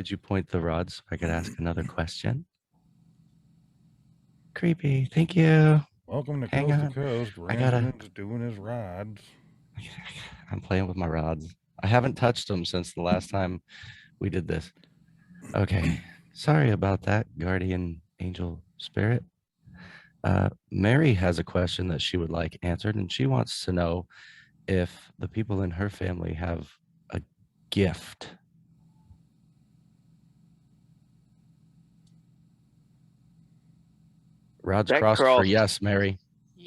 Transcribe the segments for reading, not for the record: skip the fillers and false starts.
Could you point the rods so I could ask another question? Creepy. Thank you. Welcome to Hang Coast to on. Coast. I gotta. Brandon's doing his rods. I'm playing with my rods. I haven't touched them since the last time we did this. Okay. Sorry about that, guardian angel spirit. Mary has a question that she would like answered, and she wants to know if the people in her family have a gift. Rods That crossed for crossed yes, Mary.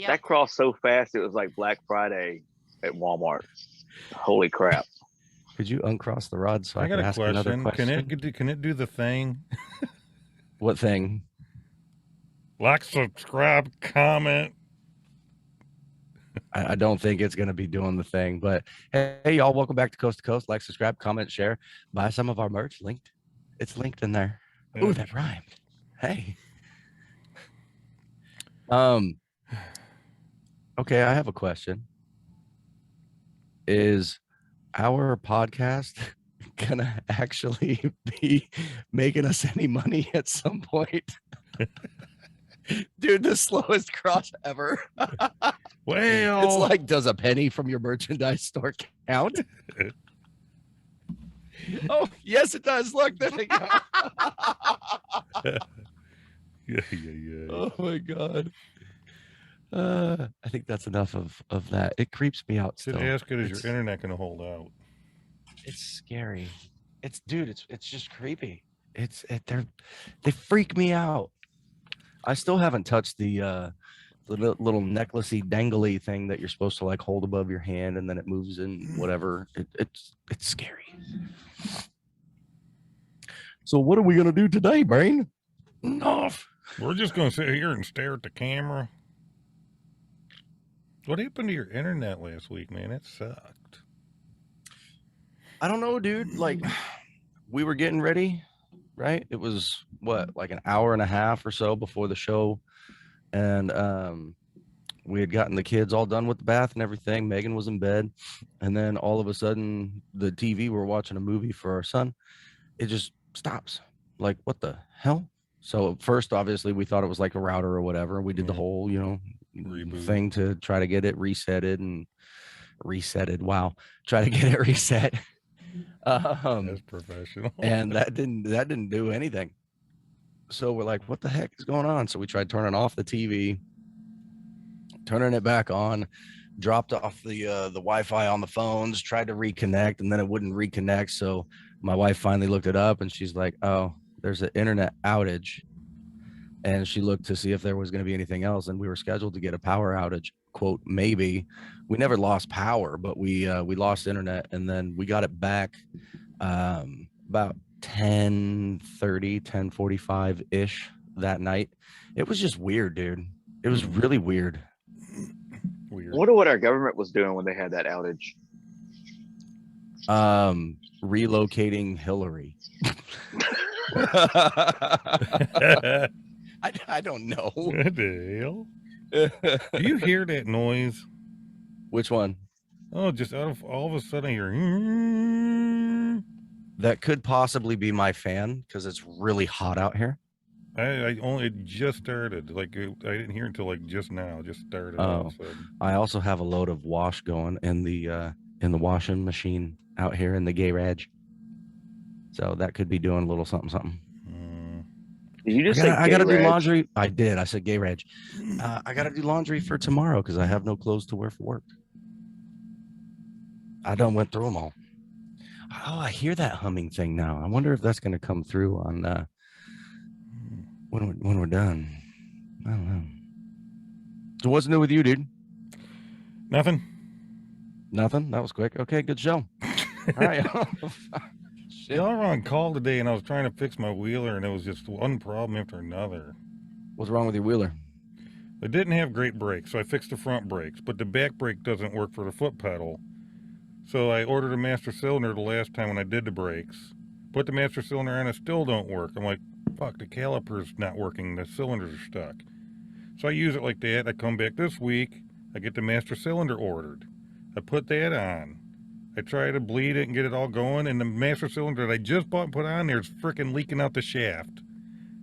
that crossed so fast it was like Black Friday at Walmart. Holy crap. Could you uncross the rod so I I got could a ask another question. question? Can it do the thing? What thing? Like, subscribe, comment. I don't think it's going to be doing the thing, but hey, y'all, welcome back to Coast. Like, subscribe, comment, share, buy some of our merch. Linked. It's linked in there. Ooh, that rhymed. Hey. Okay, I have a question. Is our podcast gonna actually be making us any money at some point? Dude, the slowest cross ever. Well, it's like, does a penny from your merchandise store count? Oh, yes, it does. Look, there they go. yeah. Oh my god. I think that's enough of that. It creeps me out. Should Still. ask it, is your internet going to hold out? It's scary. It's just creepy. They freak me out. I still haven't touched the little necklacey dangly thing that you're supposed to like hold above your hand and then it moves in whatever. It's scary. So what are we gonna do today, Brain? Off. We're just going to sit here and stare at the camera. What happened to your internet last week, man? It sucked. I don't know, dude. Like, we were getting ready, right? It was what, like an hour and a half or so before the show, and we had gotten the kids all done with the bath and everything. Megan was in bed, and then all of a sudden, the TV, we're watching a movie for our son. It just stops. Like, what the hell? So first, obviously, we thought it was like a router or whatever. We did the whole, Reboot thing to try to get it resetted. Wow, try to get it reset. That's professional. And that didn't do anything. So we're like, what the heck is going on? So we tried turning off the TV, turning it back on, dropped off the Wi-Fi on the phones, tried to reconnect, and then it wouldn't reconnect. So my wife finally looked it up, and she's like, oh, there's an internet outage. And she looked to see if there was going to be anything else, and we were scheduled to get a power outage. Quote, maybe. We never lost power, but we lost internet, and then we got it back about 10:30, 10:45 ish that night. It was just weird, dude. It was really weird. I wonder what our government was doing when they had that outage. Relocating Hillary. I don't know. What the hell? Do you hear that noise? Which one? Oh, just all of a sudden you're. That could possibly be my fan because it's really hot out here. I only it just started. Like I didn't hear it until like just now. Just started. Oh, I also have a load of wash going in the washing machine out here in the garage. So that could be doing a little something. Did you just I gotta do laundry. I did. I said garage. I gotta do laundry for tomorrow because I have no clothes to wear for work. I done went through them all. Oh, I hear that humming thing now. I wonder if that's gonna come through on when we're done. I don't know. So what's new with you, dude? Nothing. That was quick. Okay, good show. All right. Y'all were on call today, and I was trying to fix my wheeler, and it was just one problem after another. What's wrong with your wheeler? It didn't have great brakes, so I fixed the front brakes, but the back brake doesn't work for the foot pedal. So I ordered a master cylinder the last time when I did the brakes. Put the master cylinder on, it still don't work. I'm like, fuck, the caliper's not working, the cylinders are stuck. So I use it like that. I come back this week, I get the master cylinder ordered. I put that on. I try to bleed it and get it all going, and the master cylinder that I just bought and put on there is freaking leaking out the shaft.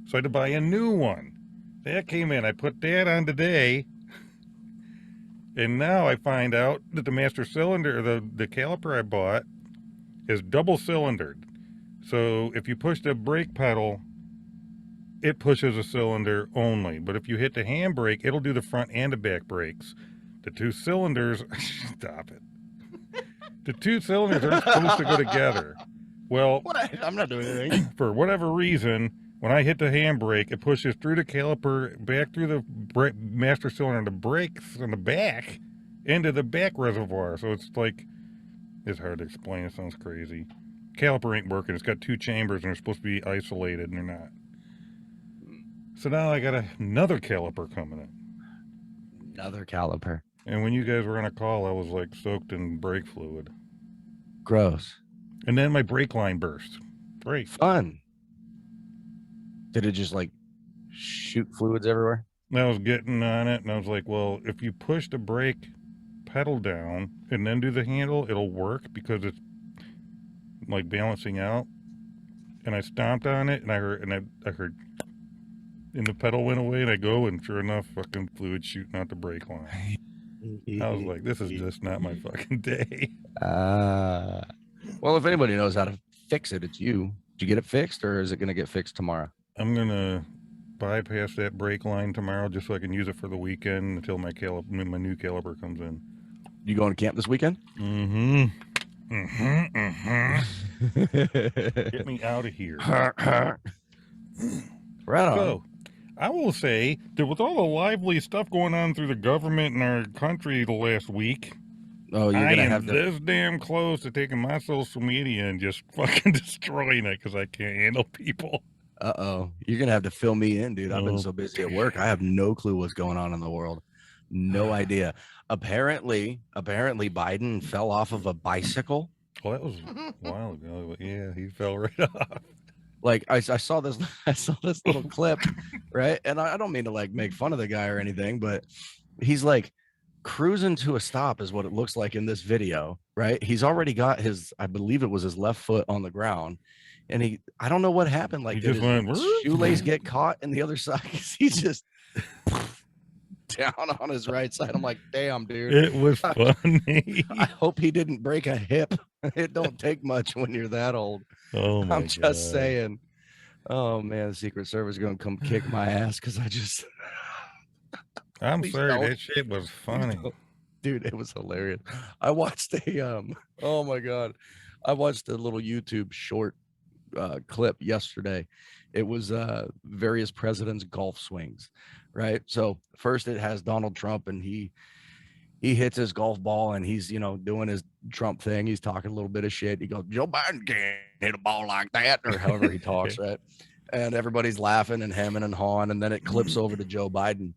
So I had to buy a new one. That came in. I put that on today, and now I find out that the master cylinder, the caliper I bought, is double cylindered. So if you push the brake pedal, it pushes a cylinder only. But if you hit the handbrake, it'll do the front and the back brakes. The two cylinders, stop it. The two cylinders aren't supposed to go together. Well, What? I'm not doing anything. for whatever reason, when I hit the handbrake, it pushes through the caliper, back through the master cylinder, and the brakes on the back into the back reservoir. So it's like, it's hard to explain. It sounds crazy. Caliper ain't working. It's got two chambers, and they're supposed to be isolated, and they're not. So now I got another caliper coming in. Another caliper. And when you guys were on a call, I was like soaked in brake fluid. Gross. And then my brake line burst. Great. Fun. Did it just like shoot fluids everywhere? And I was getting on it, and I was like, well, if you push the brake pedal down and then do the handle, it'll work because it's like balancing out. And I stomped on it, and I heard, and the pedal went away, and I go, and sure enough, fucking fluid shooting out the brake line. I was like, this is just not my fucking day. Well, if anybody knows how to fix it, it's you. Did you get it fixed, or is it going to get fixed tomorrow? I'm going to bypass that brake line tomorrow just so I can use it for the weekend until my new caliper comes in. You going to camp this weekend? Mm-hmm. Get me out of here. Right on. So, I will say that with all the lively stuff going on through the government in our country the last week, Oh, you're I gonna am have to. this damn close to taking my social media and just fucking destroying it because I can't handle people. You're gonna have to fill me in, dude. I've been Oh. so busy at work. I have no clue what's going on in the world. No idea. Apparently, Biden fell off of a bicycle. Well, that was a while ago, but yeah, he fell right off. Like I saw this, I saw this little clip, right? And I don't mean to like make fun of the guy or anything, but he's like cruising to a stop is what it looks like in this video, right? He's already got his, I believe it was his left foot on the ground, and I don't know what happened. Like, He did just his went, shoelace get caught in the other side? He's just down on his right side. I'm like, damn, dude. It was funny. I hope he didn't break a hip. It don't take much when you're that old. Oh my I'm just God. saying. Oh man, the Secret Service is gonna come kick my ass because I'm Please sorry, don't. that shit was funny. dude, it was hilarious. I watched oh my God, I watched a little YouTube short clip yesterday. It was various presidents' golf swings, right? So first it has Donald Trump, and he hits his golf ball, and he's doing his Trump thing. He's talking a little bit of shit. He goes, Joe Biden can't hit a ball like that, or however he talks, right? And everybody's laughing and hemming and hawing, and then it clips over to Joe Biden,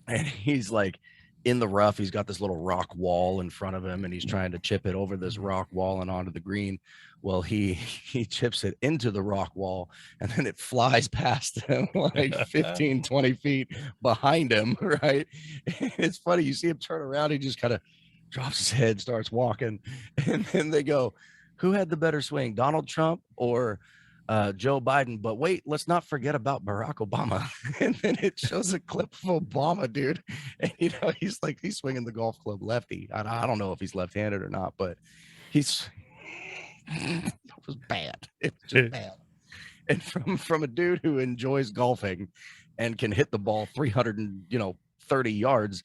and he's like in the rough. He's got this little rock wall in front of him, and he's trying to chip it over this rock wall and onto the green. Well, he chips it into the rock wall, and then it flies past him like 15, 20 feet behind him, right? It's funny. You see him turn around. He just kind of drops his head, starts walking, and then they go, who had the better swing, Donald Trump or Joe Biden? But wait, let's not forget about Barack Obama. And then it shows a clip of Obama, dude. And he's swinging the golf club lefty. I don't know if he's left-handed or not, but it was bad. It was just bad. And from a dude who enjoys golfing and can hit the ball 330 yards,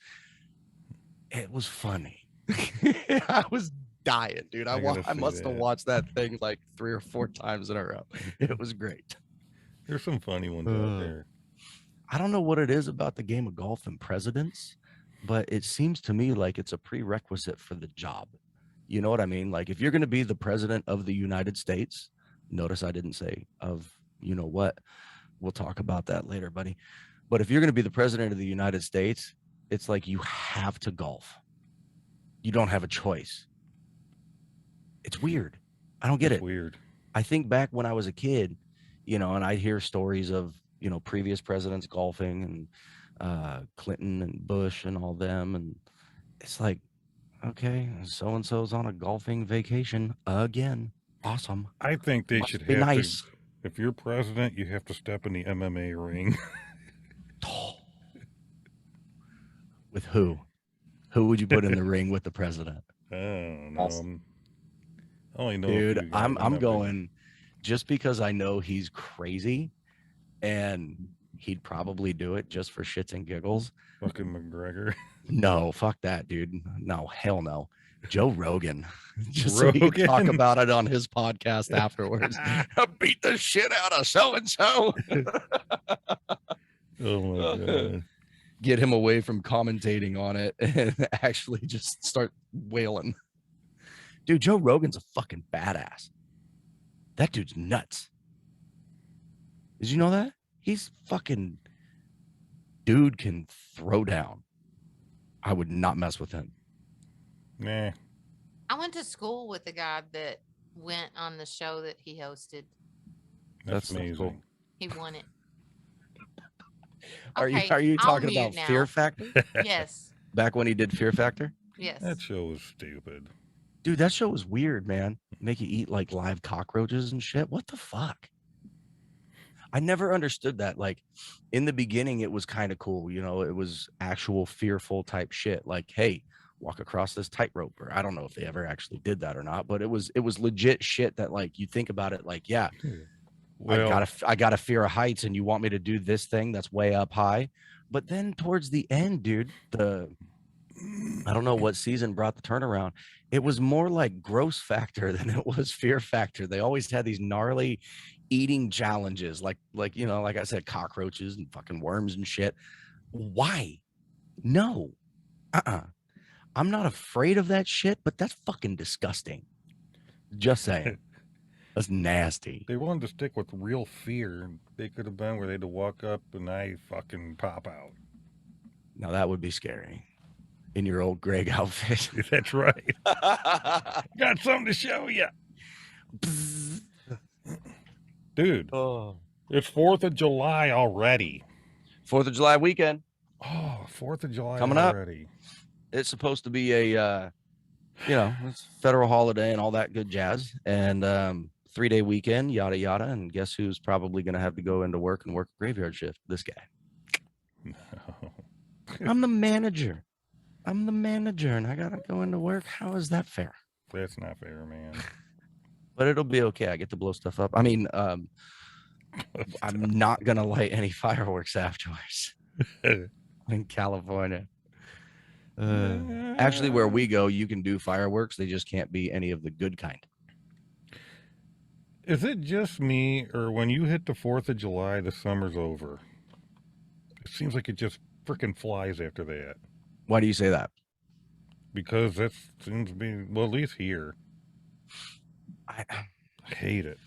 it was funny. I was dying, dude. I must have watched that thing like 3 or 4 times in a row. It was great. There's some funny ones out there. I don't know what it is about the game of golf and presidents, but it seems to me like it's a prerequisite for the job. You know what I mean? Like, if you're going to be the president of the United States, notice I didn't say of, what, we'll talk about that later, buddy. But if you're going to be the president of the United States, it's like you have to golf. You don't have a choice. It's weird. I don't get it. Weird. I think back when I was a kid, and I'd hear stories of, previous presidents golfing, and Clinton and Bush and all them. And it's like, Okay, so and so's on a golfing vacation again. Awesome. I think they Must should be have nice. to. If you're president, you have to step in the MMA ring. With who? Who would you put in the ring with the president? I don't know. Awesome. I only know a Dude, few guys. I'm not big. going just because I know he's crazy and he'd probably do it just for shits and giggles. Fucking McGregor. No, fuck that, dude. No, hell no. Joe Rogan. Just so he could talk Rogan? about it on his podcast afterwards. I beat the shit out of so and so. Oh my god. Get him away from commentating on it and actually just start wailing. Dude, Joe Rogan's a fucking badass. That dude's nuts. Did you know that? He's fucking dude can throw down. I would not mess with him. Nah. I went to school with the guy that went on the show that he hosted. That's That's amazing. cool. He won it. Are Okay, you I'll talking mute about now. Fear Factor? Yes. Back when he did Fear Factor? Yes. That show was stupid. Dude, that show was weird, man. Make you eat like live cockroaches and shit. What the fuck? I never understood that. Like in the beginning, it was kind of cool. You know, it was actual fearful type shit. Like, hey, walk across this tightrope. Or I don't know if they ever actually did that or not, but it was legit shit that like you think about it like, yeah, Well, I got a fear of heights and you want me to do this thing that's way up high. But then towards the end, dude, I don't know what season brought the turnaround. It was more like gross factor than it was fear factor. They always had these gnarly eating challenges, like you know, like I said, cockroaches and fucking worms and shit. Why? No. I'm not afraid of that shit, but that's fucking disgusting. Just saying. That's nasty. they wanted to stick with real fear. They could have been where they had to walk up and I fucking pop out. Now that would be scary. In your old Greg outfit. That's right. Got something to show you. Dude, Oh. it's 4th of July already. 4th of July weekend. Oh, 4th of July Coming up. already. It's supposed to be a you know, it's federal holiday and all that good jazz, and 3-day weekend, yada yada. And guess who's probably going to have to go into work and work a graveyard shift? This guy. No. I'm the manager, and I gotta go into work. How is that fair? That's not fair, man. But it'll be okay. I get to blow stuff up. I mean, I'm not gonna light any fireworks afterwards in California. Actually, where we go, you can do fireworks. They just can't be any of the good kind. Is it just me, or when you hit the 4th of July, the summer's over? It seems like it just freaking flies after that. Why do you say that? Because that seems to be, well, at least here. I I hate it.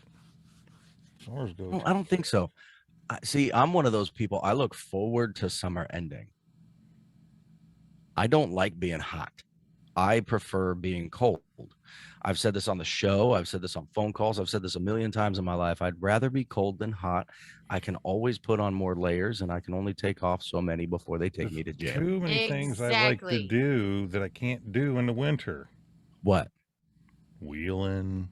Summer's goes. I don't think so. See, I'm one of those people. I look forward to summer ending. I don't like being hot. I prefer being cold. I've said this on the show. I've said this on phone calls. I've said this a million times in my life. I'd rather be cold than hot. I can always put on more layers, and I can only take off so many before they take me to jail. Too many things I like to Exactly. do that I can't do in the winter. What? Wheeling.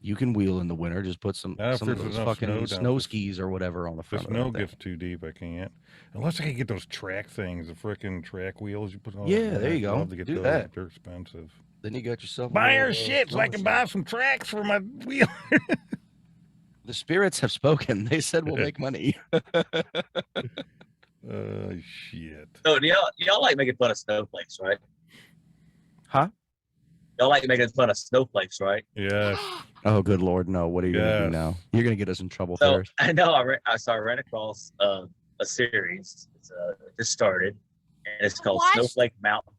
You can wheel in the winter. Just put some Not if of there's those enough fucking snow down snow the- skis or whatever on the The front snow of that thing. gets too deep, I can't. Unless I can get those track things, the freaking track wheels you put on. Yeah, there you I'd go. love to get Do those. that. They're expensive. Then you got yourself a Buy little, her shit so I can snow buy machine. some tracks for my wheel. The spirits have spoken. They said we'll make money. Shit. So do y'all like making fun of snowflakes, right? Huh? Y'all like making fun of snowflakes, right? Yes. Oh, good Lord. No. What are you going to do Yes. now? You're going to get us in trouble So first. I know I ran across a series. It's just started, and it's called What? Snowflake Mountain.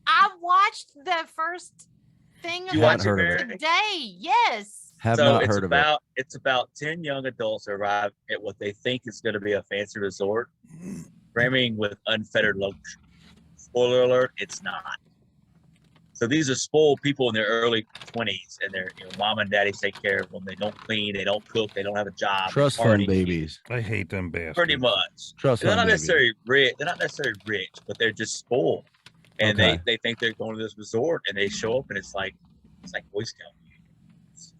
I watched the first thing You about watch it, it Mary? today. Yes. Have So not it's heard of it. it's about 10 young adults arrive at what they think is going to be a fancy resort, brimming with unfettered luxury. Spoiler alert: it's not. So these are spoiled people in their early 20s, and their mom and daddy take care of them. They don't clean, they don't cook, they don't have a job. they Trust party. fund babies. I hate them bastards. Pretty much. Trust They're fund not babies. necessarily rich. They're not necessarily rich, but they're just spoiled. and Okay. they think they're going to this resort, and they show up, and it's like Boy Scout meetings.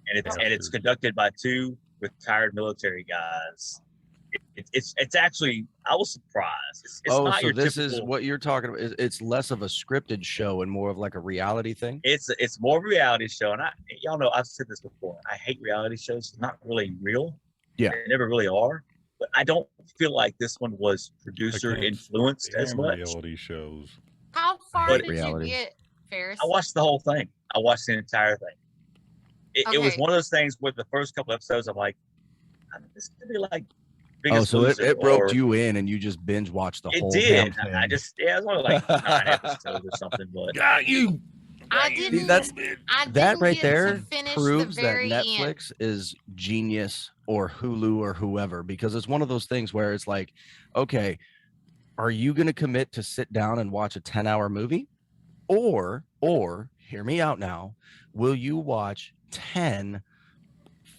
And it's conducted by two retired military guys. It's actually, I was surprised. It's not so your this typical, is what you're talking about. It's less of a scripted show and more of like a reality thing. It's more of a reality show, and y'all know I've said this before. I hate reality shows. It's not really real. Yeah. They never really are. But I don't feel like this one was producer influenced as much. Reality shows. How far But- did Reality. you get, Ferris? I watched the whole thing. I watched the entire thing. It was Okay. one of those things where the first couple episodes, I'm like, this could be like Oh, Biggest so Loser, it roped or- you in and you just binge watched the It whole damn did. thing. I just, it was only like 9 episodes or something, but Got you. I Got you, didn't- that's- bitch. I that didn't right get there to finish proves the that very end. Netflix is genius, or Hulu or whoever, because it's one of those things where it's like, okay, are you going to commit to sit down and watch a 10-hour movie, or hear me out now, will you watch 10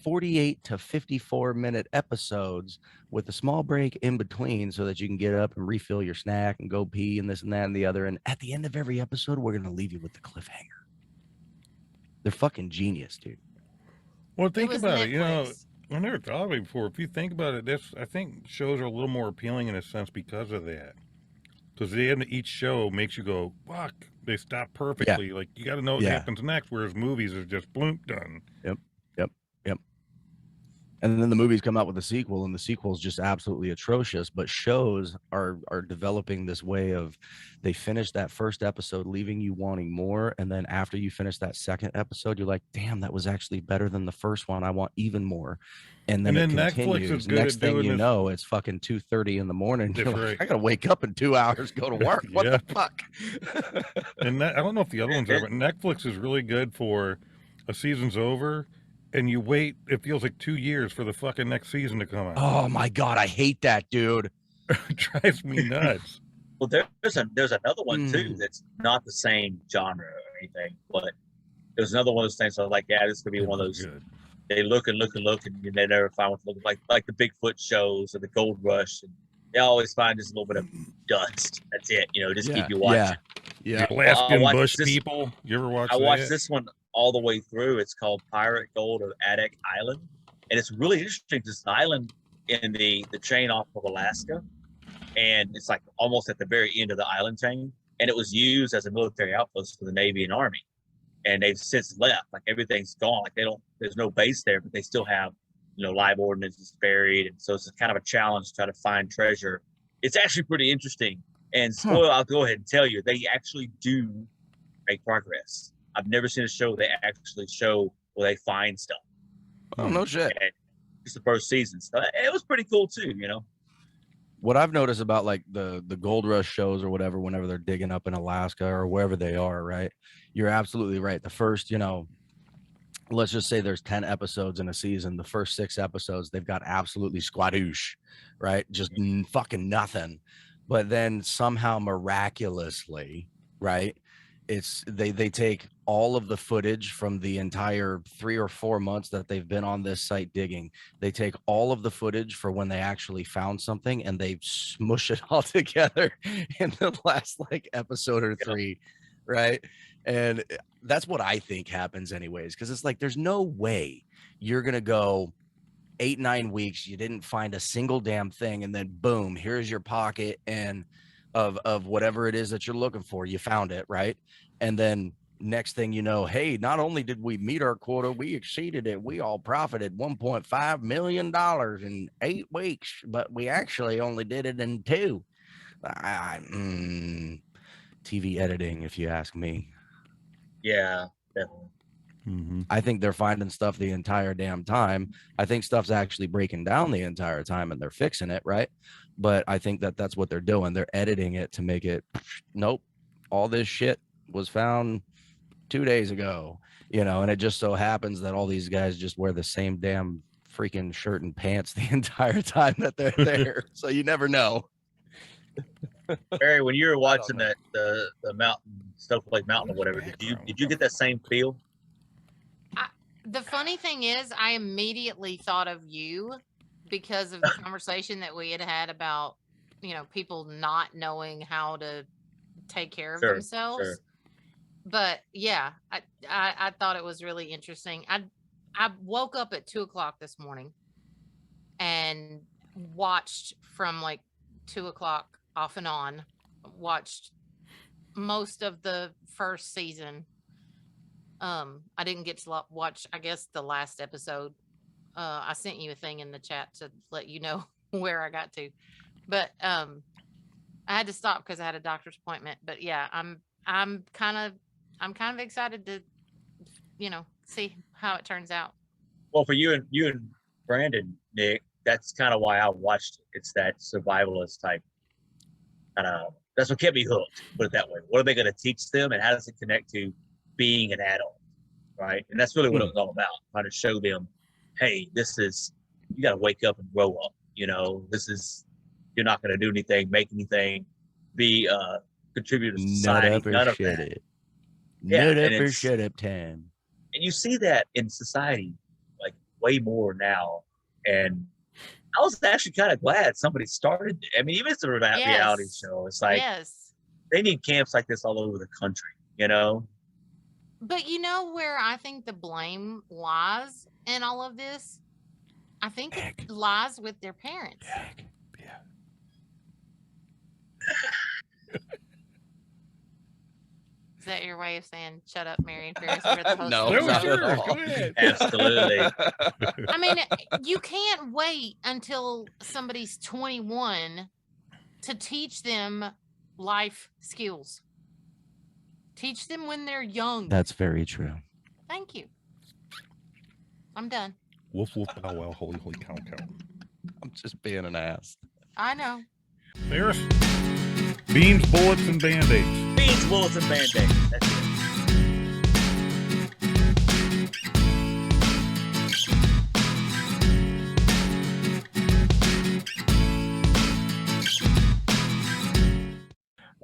48 to 54-minute episodes with a small break in between so that you can get up and refill your snack and go pee and this and that and the other, and at the end of every episode we're going to leave you with the cliffhanger. They're fucking genius, dude. Well, It think was about it. You know, Netflix. I never thought of it before. If you think about it, I think shows are a little more appealing in a sense because of that. Because the end of each show makes you go, fuck, they stop perfectly. Like, you got to know what Yeah. happens next, whereas movies are just bloom done. And then the movies come out with a sequel, and the sequel is just absolutely atrocious. But shows are developing this way of, they finish that first episode leaving you wanting more, and then after you finish that second episode, you're like, damn, that was actually better than the first one. I want even more. And then, And it then Netflix continues. is good Next at thing doing you this- know, it's fucking 2:30 in the morning. That's You're like, right. I gotta wake up in 2 hours, go to work. What Yep. the fuck? And I don't know if the other ones are, but Netflix is really good for a season's over, and you wait, it feels like 2 years for the fucking next season to come out. Oh my god, I hate that, dude. It drives me nuts. well, there's another one too Mm. that's not the same genre or anything, but there's another one of those things. So I was like, yeah, this could be It one of was those. good. They look and look and look, and they never find what to look like the Bigfoot shows or the Gold Rush, and they always find just a little bit of dust. That's it, just keep you watching. Yeah. The Alaskan watched Bush this- people. You ever watch I watched that? this one all the way through. It's called Pirate Gold of Adak Island, and it's really interesting. This island in the chain off of Alaska, and it's like almost at the very end of the island chain, and it was used as a military outpost for the Navy and Army, and they've since left. Like everything's gone. Like there's no base there, but they still have live ordnance buried, and so it's kind of a challenge to try to find treasure. It's actually pretty interesting. And spoil, I'll go ahead and tell you, they actually do make progress. I've never seen a show they actually show where they find stuff. Oh, no shit. And it's the first season, so it was pretty cool too. What I've noticed about like the Gold Rush shows or whatever, whenever they're digging up in Alaska or wherever they are, right? You're absolutely right. The first, let's just say there's 10 episodes in a season. The first 6 episodes, they've got absolutely squadoosh, right? Just fucking nothing. But then somehow miraculously, right? They take all of the footage from the entire 3 or 4 months that they've been on this site digging. They take all of the footage for when they actually found something, and they smush it all together in the last like episode or 3, right? And that's what I think happens anyways, because it's like there's no way you're gonna go 8-9 weeks, you didn't find a single damn thing, and then boom, here's your pocket and of whatever it is that you're looking for. You found it, right? And then next thing you know, hey, not only did we meet our quota, we exceeded it. We all profited $1.5 million in 8 weeks, but we actually only did it in 2. TV editing, if you ask me. Yeah, definitely. Mm-hmm. I think they're finding stuff the entire damn time. I think stuff's actually breaking down the entire time, and they're fixing it, right? But I think that's what they're doing. They're editing it to make it, nope, all this shit was found 2 days ago, and it just so happens that all these guys just wear the same damn freaking shirt and pants the entire time that they're there. So you never know. Barry, when you were watching know. the mountain, Snowflake Mountain or whatever, did you get that same feel? The funny thing is, I immediately thought of you because of the conversation that we had about, people not knowing how to take care of Sure, themselves. sure. But yeah, I thought it was really interesting. I woke up at 2 o'clock this morning and watched from like 2 o'clock off and on. Watched most of the first season. I didn't get to watch, I guess, the last episode. I sent you a thing in the chat to let you know where I got to, but I had to stop because I had a doctor's appointment. But yeah, I'm kind of excited to see how it turns out. Well, for you and Brandon, Nick, that's kind of why I watched it. It's that survivalist type kind of. That's what kept me hooked. Put it that way. What are they going to teach them, and how does it connect to being an adult, right? And that's really what it was all about. Trying to show them, hey, this is you got to wake up and grow up. This is you're not going to do anything, make anything, be contribute to society. None of that. Yeah, Nut and up or it's shut up time. and you see that in society like way more now. And I was actually kind of glad somebody started it. I mean, even if it's a reality Yes. show, it's like Yes. they need camps like this all over the country, But you know where I think the blame lies in all of this? I think it lies with their parents. Yeah. Is that your way of saying shut up, Mary and Ferris? We're the host No, of the not show? at sure. all. Go ahead. Absolutely. I mean, you can't wait until somebody's 21 to teach them life skills. Teach them when they're young. That's very true. Thank you. I'm done. Woof woof bow wow holy holy cow cow. I'm just being an ass. I know. Ferris. Beans, bullets, and band-aids. Beans, bullets, and band-aids. That's it.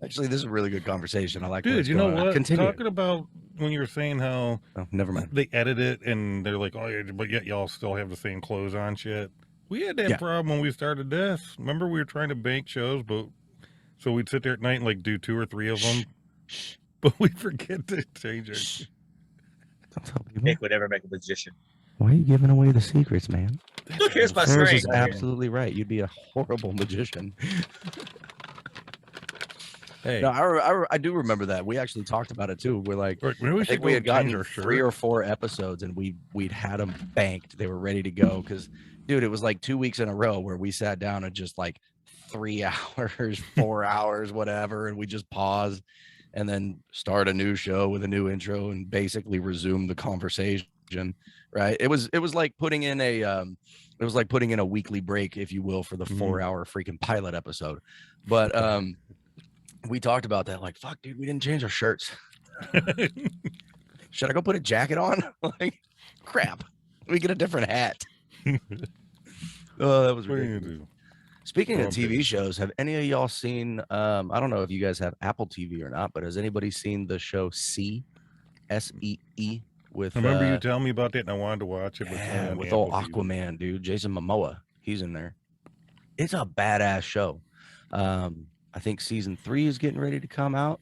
Actually, this is a really good conversation. I like. Dude, you know what? Continue. Talking about when you were saying how Oh, never mind. they edit it and they're like, oh, yeah, but yet y'all still have the same clothes on shit. We had that problem when we started this. Remember we were trying to bank shows, but so we'd sit there at night and like do 2 or 3 of them, but we forget to change it. Don't tell people. Nick would never make a magician. Why are you giving away the secrets, man? Look, here's my Ferris string. is absolutely right. You'd be a horrible magician. Hey, No, I do remember that. We actually talked about it too. We're like, right, maybe we I should think go we had change gotten our 3 shirt. or 4 episodes, and we'd had them banked. They were ready to go because, dude, it was like 2 weeks in a row where we sat down and just like 3 hours, 4 hours, whatever, and we just pause and then start a new show with a new intro and basically resume the conversation. Right? It was like putting in a weekly break, if you will, for the 4-hour freaking pilot episode. But we talked about that, like, fuck, dude, we didn't change our shirts. Should I go put a jacket on? Like, crap. We get a different hat. Oh, that was What are you gonna ridiculous. do? Speaking Go of on, TV baby. shows, have any of y'all seen? I don't know if you guys have Apple TV or not, but has anybody seen the show SEE with? I remember you telling me about that, and I wanted to watch it. But it's Yeah, on with Apple old TV. Aquaman, dude, Jason Momoa, he's in there. It's a badass show. I think season 3 is getting ready to come out.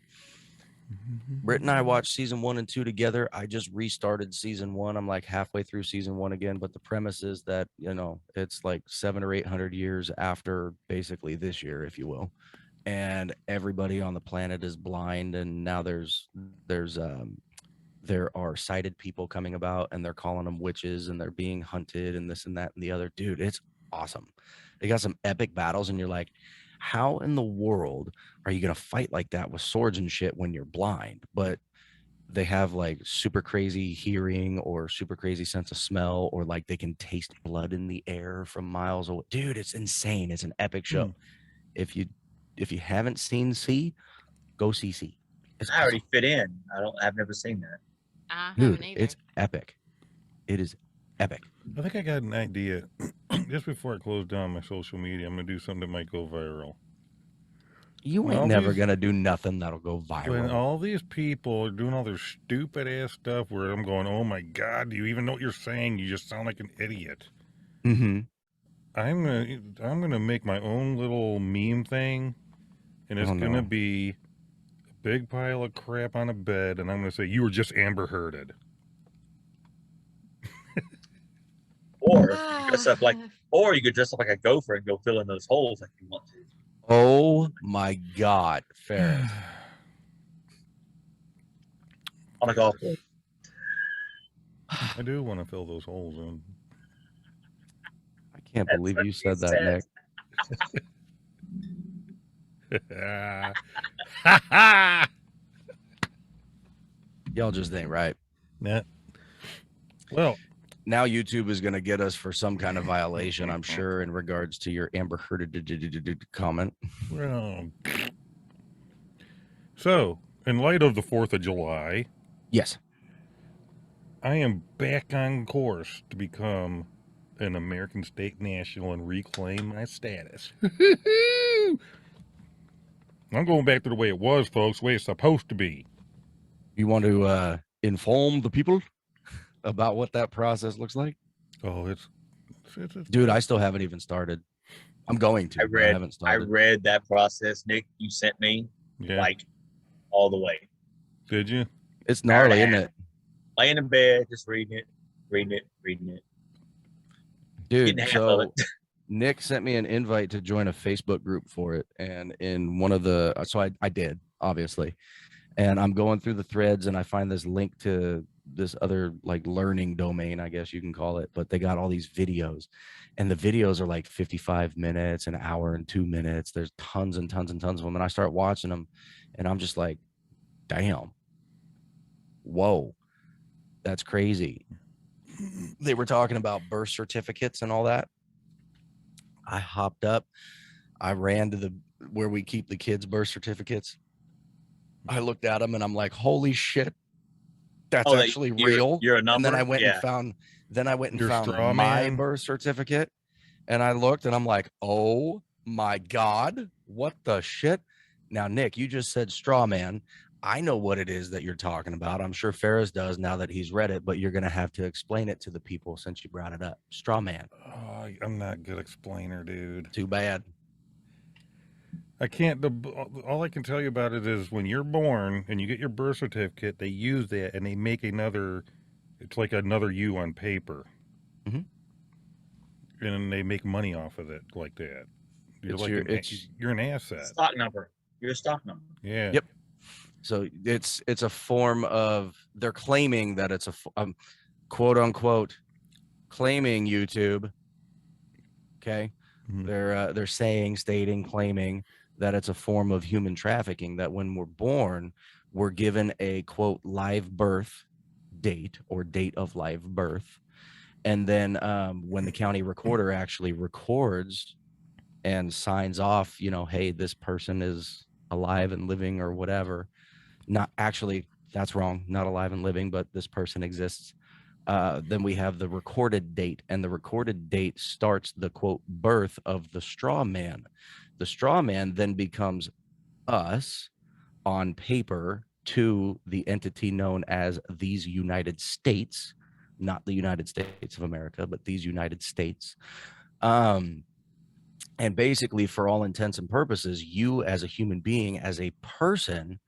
Britt and I watched season 1 and 2 together. I just restarted season 1. I'm like halfway through season 1 again, but the premise is that, it's like 700 or 800 years after basically this year, if you will. And everybody on the planet is blind, and now there are sighted people coming about, and they're calling them witches, and they're being hunted, and this and that and the other. Dude, it's awesome. They got some epic battles, and you're like, how in the world are you gonna fight like that with swords and shit when you're blind? But they have like super crazy hearing or super crazy sense of smell, or like they can taste blood in the air from miles away. Dude, it's insane. It's an epic show. If you haven't seen C, go see C. It's I already awesome. fit in. I've never seen that. I Dude, haven't either. it's epic. It is epic. I think I got an idea. Just before I close down my social media, I'm gonna do something that might go viral. You When ain't all never these- gonna do nothing that'll go When viral. all these people are doing all their stupid ass stuff, where I'm going, oh my god, do you even know what you're saying? You just sound like an idiot. Mm-hmm. I'm gonna make my own little meme thing, and it's Oh, gonna no. be a big pile of crap on a bed, and I'm going to say you were just Amber Hearded. Or you dress up like, or you could dress up like a gopher and go fill in those holes like you want to. Oh my God, Ferris. On a golf course. I do want to fill those holes in. I can't That's believe what you she said that, Nick. Y'all just ain't right. Yeah. Well, now YouTube is going to get us for some kind of violation, I'm sure, in regards to your Amber Heard comment. Well, so in light of the 4th of July, yes, I am back on course to become an American state national and reclaim my status. I'm going back to the way it was, folks, the way it's supposed to be. You want to inform the people about what that process looks like? Oh, it's dude, I still haven't even started. I'm going to. I haven't started. I read that process, Nick, you sent me, like all the way. Did you? It's gnarly, isn't it? Laying in bed, just reading it. Dude, so Nick sent me an invite to join a Facebook group for it. And in one of the, so I did, obviously. And I'm going through the threads and I find this link to this other like learning domain, I guess you can call it, but they got all these videos and the videos are like 55 minutes, an hour and 2 minutes. There's tons and tons and tons of them. And I start watching them and I'm just like, damn, whoa, that's crazy. They were talking about birth certificates and all that. I hopped up, I ran to where we keep the kids' birth certificates. I looked at them and I'm like, holy shit, that's actually real. You're a number. And then I went and found my birth certificate and I looked and I'm like, oh my God, what the shit? Now, Nick, you just said straw man. I know what it is that you're talking about. I'm sure Ferris does now that he's read it, but you're going to have to explain it to the people since you brought it up. Straw man. Oh, I'm not a good explainer, dude. Too bad. I can't. All I can tell you about it is when you're born and you get your birth certificate, they use that and they make another. It's like another you on paper, and they make money off of it like that. You're an asset. Stock number. You're a stock number. Yeah. Yep. So it's a form of, they're claiming that it's a quote unquote claiming YouTube. Okay. They're stating, claiming that it's a form of human trafficking, that when we're born, we're given a quote live birth date or date of live birth. And then when the county recorder actually records and signs off, you know, hey, this person is alive and living or whatever, not actually, that's wrong, not alive and living, but this person exists. Then we have the recorded date, and the recorded date starts the quote birth of the straw man. The straw man then becomes us on paper to the entity known as these United States, not the United States of America, but these United States. And basically, for all intents and purposes, you as a human being, as a person,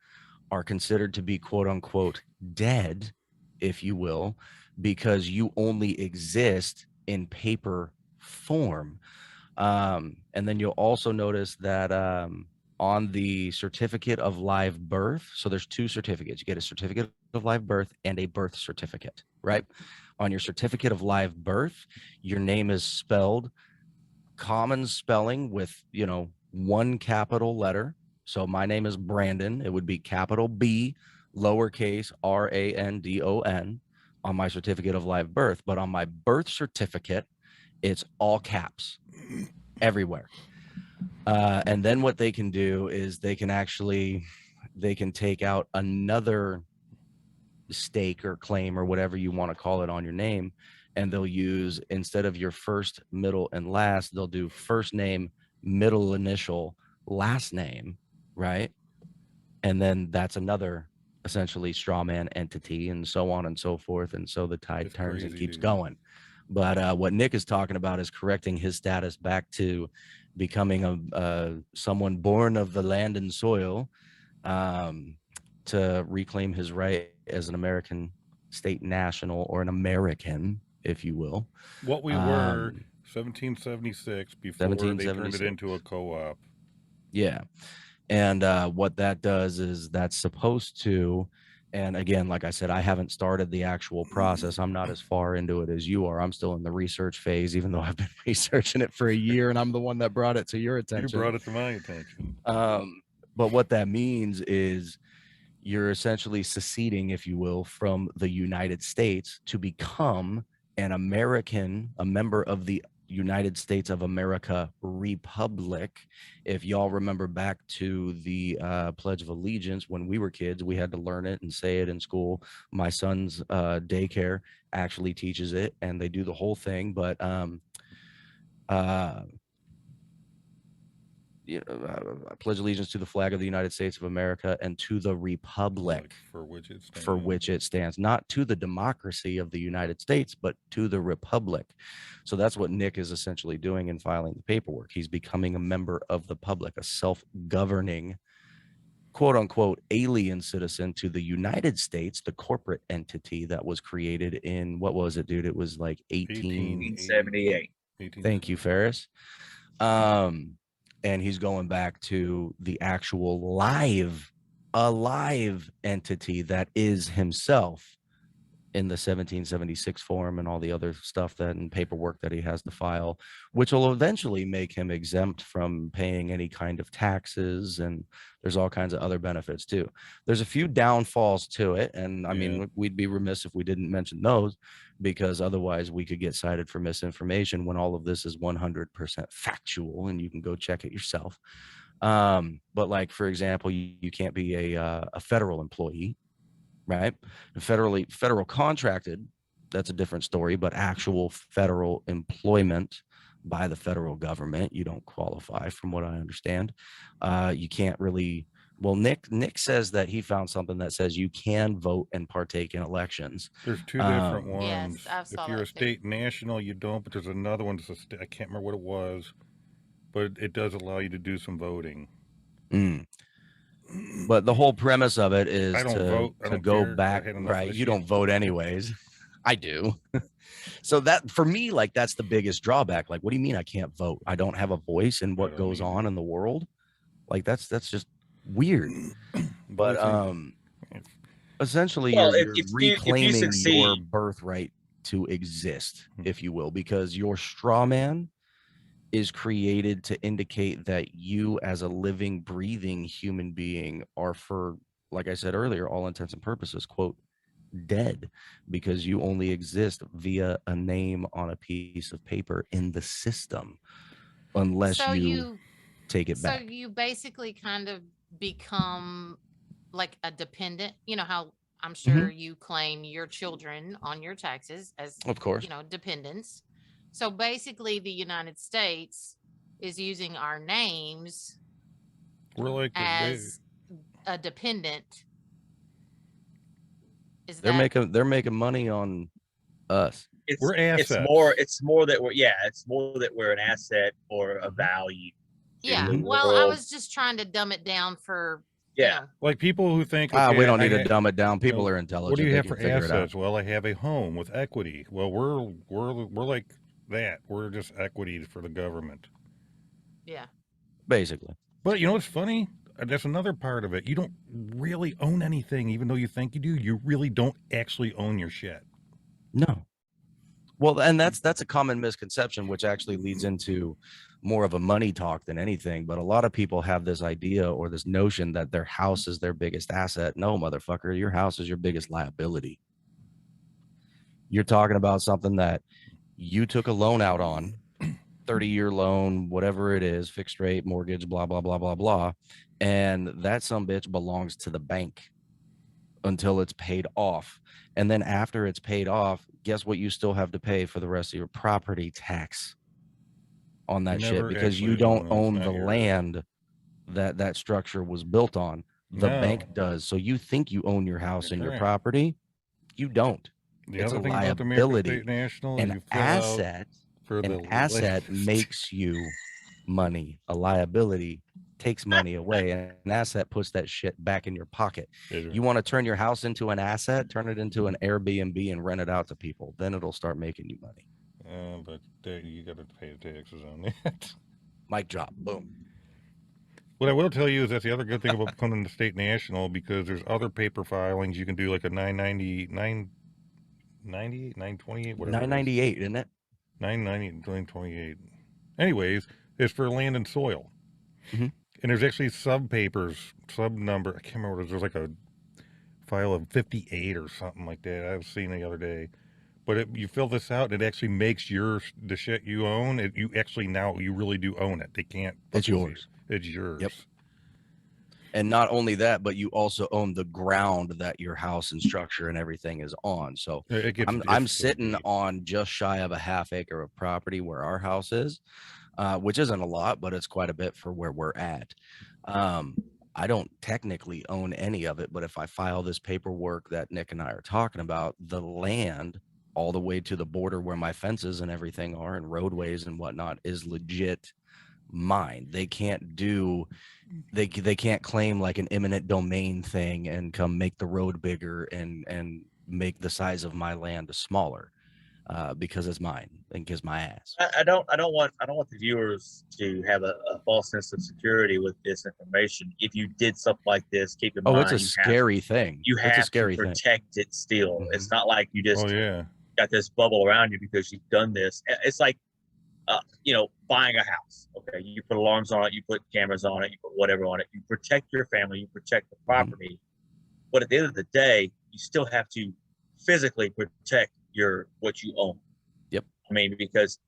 are considered to be quote unquote dead, if you will, because you only exist in paper form. And then you'll also notice that on the certificate of live birth, so there's two certificates. You get a certificate of live birth and a birth certificate, right? On your certificate of live birth, your name is spelled common spelling with, you know, one capital letter. So my name is Brandon. It would be capital B, lowercase RANDON on my certificate of live birth. But on my birth certificate, it's all caps everywhere. And then what they can do is they can take out another stake or claim or whatever you want to call it on your name. And they'll use, instead of your first, middle, and last, they'll do first name, middle initial, last name, right? And then that's another essentially straw man entity, and so on and so forth. And so the tide turns and keeps going. But what Nick is talking about is correcting his status back to becoming someone born of the land and soil, to reclaim his right as an American state national, or an American, if you will. What we were 1776 before they turned it 1776. into a co-op. Yeah. And what that does is that's supposed to, and again, like I said, I haven't started the actual process. I'm not as far into it as you are. I'm still in the research phase, even though I've been researching it for a year, and I'm the one that brought it to your attention. You brought it to my attention. But what that means is you're essentially seceding, if you will, from the United States to become an American, a member of the United States of America Republic. If y'all remember back to the Pledge of Allegiance, when we were kids, we had to learn it and say it in school. My son's daycare actually teaches it, and they do the whole thing. But I pledge allegiance to the flag of the United States of America and to the republic for which it stands. For which it stands, not to the democracy of the United States, but to the republic. So that's what Nick is essentially doing in filing the paperwork. He's becoming a member of the public, a self-governing, quote unquote, alien citizen to the United States, the corporate entity that was created in, what was it, dude? It was like 1878. Thank you, Ferris. And he's going back to the actual alive entity that is himself in the 1776 form and all the other stuff that and paperwork that he has to file, which will eventually make him exempt from paying any kind of taxes. And there's all kinds of other benefits too. There's a few downfalls to it. And I mean, we'd be remiss if we didn't mention those, because otherwise we could get cited for misinformation when all of this is 100% factual, and you can go check it yourself. But like, for example, you can't be a federal employee, right? Federal contracted, that's a different story, but actual federal employment by the federal government, you don't qualify, from what I understand. You can't really, well, Nick says that he found something that says you can vote and partake in elections. There's two different ones. Yes, I saw if you're that a state national, you don't, but there's another one that's I can't remember what it was, but it does allow you to do some voting. But the whole premise of it is to go back, right? You don't vote anyways. I do. So that, for me, like, that's the biggest drawback. Like, what do you mean I can't vote? I don't have a voice in what goes on in the world? Like, that's just weird. But essentially, well, you're reclaiming your succeed, birthright to exist, if you will, because your straw man is created to indicate that you, as a living, breathing human being, are, for, like I said earlier, all intents and purposes, quote, dead, because you only exist via a name on a piece of paper in the system, unless you take it back. So you basically kind of become like a dependent. You know how I'm sure you claim your children on your taxes as, of course, dependents. So basically, the United States is using our names as a dependent. They're making money on us. We're assets. It's more that we're an asset or a value. Yeah. Well, I was just trying to dumb it down for like people who think we don't need to dumb it down. People are intelligent. What do you have for assets? Well, I have a home with equity. Well, we're like that. We're just equity for the government. Yeah. Basically. But you know what's funny? That's another part of it. You don't really own anything, even though you think you do. You really don't actually own your shit. No. Well, and that's a common misconception, which actually leads into more of a money talk than anything. But a lot of people have this idea or this notion that their house is their biggest asset. No, motherfucker, your house is your biggest liability. You're talking about something that you took a loan out on, 30-year loan, whatever it is, fixed rate, mortgage, blah, blah, blah, blah, blah. And that sumbitch belongs to the bank until it's paid off. And then after it's paid off, guess what you still have to pay for the rest of your property tax on that shit, because you don't own the land that structure was built on. The bank does. So you think you own your house and your property. You don't. It's a liability. An asset makes you money. A liability takes money away, and an asset puts that shit back in your pocket. Yeah, You want to turn your house into an asset, turn it into an Airbnb and rent it out to people. Then it'll start making you money. but you got to pay the taxes on that. Mic drop. Boom. What I will tell you is that's the other good thing about becoming the state national, because there's other paper filings. You can do like a 990, 998, 928, whatever. 998, isn't it? 990, 928. Anyways, it's for land and soil. Mhm. And there's actually sub number. I can't remember what it is. There's like a file of 58 or something like that. I was seeing the other day. But you fill this out, and it actually makes the shit you own. You actually now you really do own it. They can't. It's yours. It's yours. Yep. And not only that, but you also own the ground that your house and structure and everything is on. So I'm sitting on just shy of a half acre of property where our house is, which isn't a lot, but it's quite a bit for where we're at. I don't technically own any of it, but if I file this paperwork that Nick and I are talking about, the land all the way to the border where my fences and everything are and roadways and whatnot is legit mine. They can't claim like an eminent domain thing and come make the road bigger and make the size of my land smaller, because it's mine and kiss my ass. I don't want the viewers to have a false sense of security with this information. If you did something like this, keep in mind it's a scary thing. You have to protect it still. Mhm. It's not like you just yeah. got this bubble around you because you've done this. It's like buying a house. Okay, you put alarms on it, you put cameras on it, you put whatever on it. You protect your family, you protect the property. But at the end of the day, you still have to physically protect what you own. Yep. I mean, because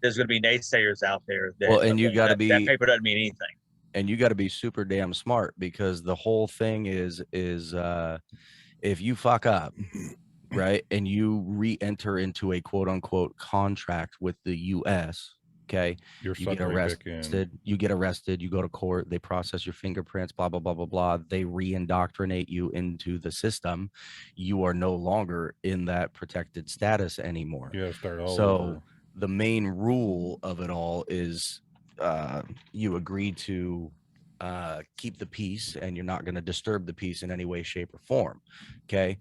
there's going to be naysayers out there that that paper doesn't mean anything. And you got to be super damn smart, because the whole thing is if you fuck up, right, and you re-enter into a quote unquote contract with the US, okay, you get arrested, you go to court, they process your fingerprints, blah blah blah blah blah, they re-indoctrinate you into the system. You are no longer in that protected status anymore. You gotta start all so over. The main rule of it all is you agree to keep the peace, and you're not going to disturb the peace in any way, shape, or form. Okay.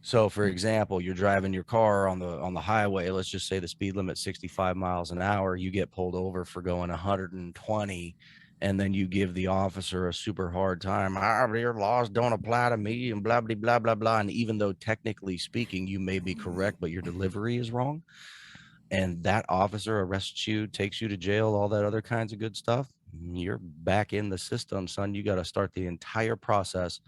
So, for example, you're driving your car on the highway. Let's just say the speed limit 65 miles an hour. You get pulled over for going 120, and then you give the officer a super hard time. Your laws don't apply to me, and blah blah blah blah blah. And even though technically speaking you may be correct, but your delivery is wrong, and that officer arrests you, takes you to jail, all that other kinds of good stuff, you're back in the system, son. You got to start the entire process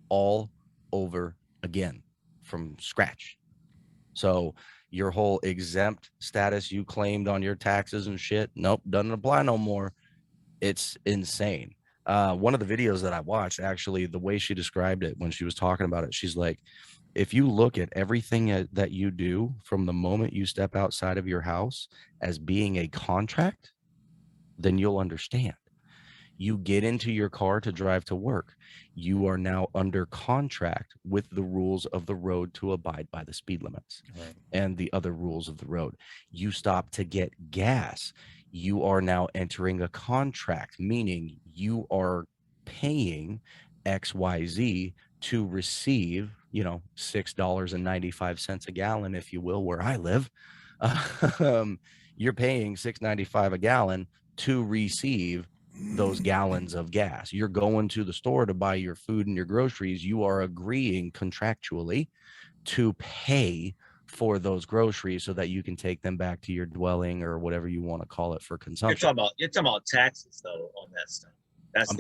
all over again from scratch. So your whole exempt status you claimed on your taxes and shit, nope, doesn't apply no more. It's insane. One of the videos that I watched, actually, the way she described it when she was talking about it, she's like, if you look at everything that you do from the moment you step outside of your house as being a contract, then you'll understand. You get into your car to drive to work. You are now under contract with the rules of the road to abide by the speed limits and the other rules of the road. You stop to get gas. You are now entering a contract, meaning you are paying XYZ to receive, $6.95 a gallon, if you will, where I live. You're paying $6.95 a gallon to receive those gallons of gas. You're going to the store to buy your food and your groceries. You are agreeing contractually to pay for those groceries so that you can take them back to your dwelling or whatever you want to call it for consumption. You're talking about taxes though on that stuff. I'm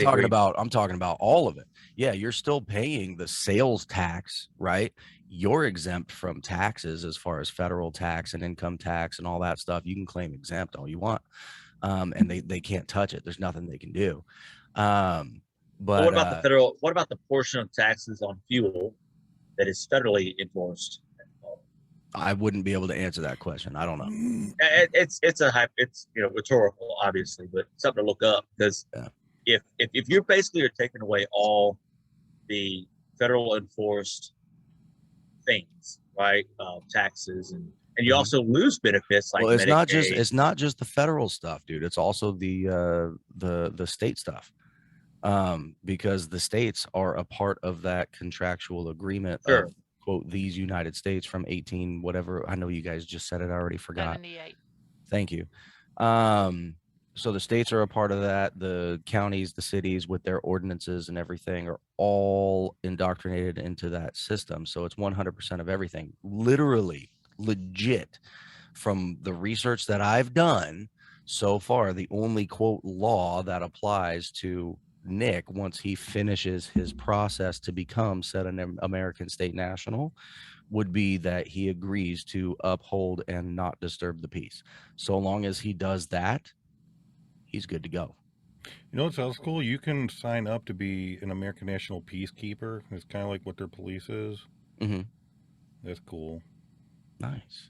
talking about all of it. Yeah, you're still paying the sales tax, right? You're exempt from taxes as far as federal tax and income tax and all that stuff. You can claim exempt all you want. And they can't touch it. There's nothing they can do. But what about what about the portion of taxes on fuel that is federally enforced? I wouldn't be able to answer that question. I don't know. It's rhetorical, obviously, but something to look up, because if you're basically taking away all the federal enforced things, right? Taxes and you also lose benefits like it's not just the federal stuff, dude. It's also the state stuff. because the states are a part of that contractual agreement Sure. of quote these United States from 18 whatever. I know you guys just said it, I already forgot. 78. Thank you. So the states are a part of that. The counties, the cities with their ordinances and everything are all indoctrinated into that system. So it's 100% of everything. Literally, legit, from the research that I've done so far, the only quote law that applies to Nick once he finishes his process to become said an American state national would be that he agrees to uphold and not disturb the peace. So long as he does that, he's good to go. You know what sounds cool? You can sign up to be an American National Peacekeeper. It's kind of like what their police is. Mm-hmm. That's cool. Nice.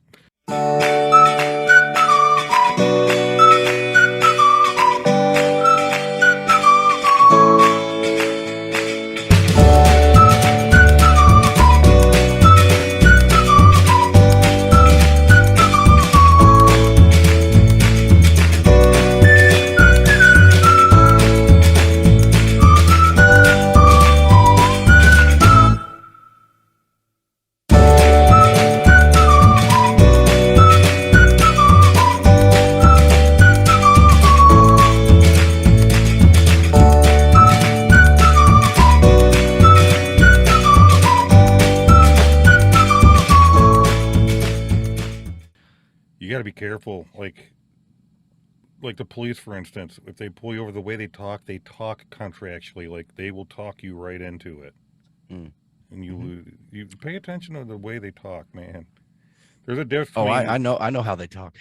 You got to be careful. Like the police, for instance, if they pull you over, the way they talk contractually. Like they will talk you right into it, Mm. and you Mhm. you pay attention to the way they talk, man. There's a difference Oh, between I know how they talk.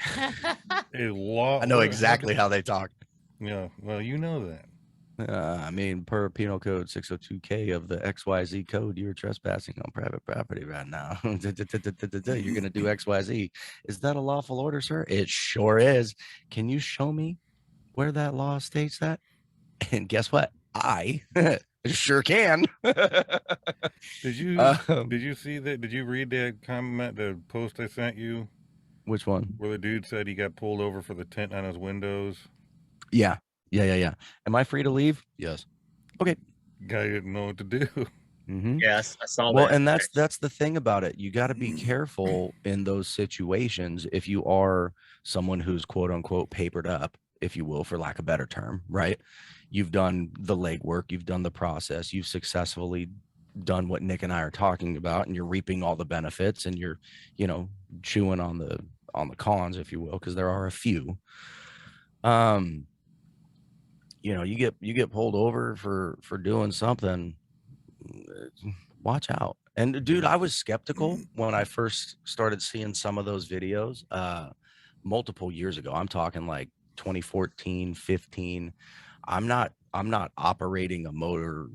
a law. I know exactly how they talk. Yeah, well, you know that. I mean, per Penal Code 602K of the XYZ code, you're trespassing on private property right now. You're going to do XYZ. Is that a lawful order, sir? It sure is. Can you show me where that law states that? And guess what? I sure can. Did you Um, did you see that? Did you read that comment, the post I sent you, which one? where the dude said he got pulled over for the tint on his windows? Yeah. Am I free to leave? Yes. Okay. Guy didn't know what to do. Mm-hmm. Yes, I saw Well, that. and that's the thing about it. You got to be careful in those situations if you are someone who's quote unquote papered up, if you will, for lack of a better term, right? You've done the legwork, you've done the process, you've successfully done what Nick and I are talking about, and you're reaping all the benefits, and you're, chewing on the cons, if you will, because there are a few. You get pulled over for doing something, watch out. And dude, I was skeptical when I first started seeing some of those videos multiple years ago. I'm talking like 2014, 15. I'm not operating a motor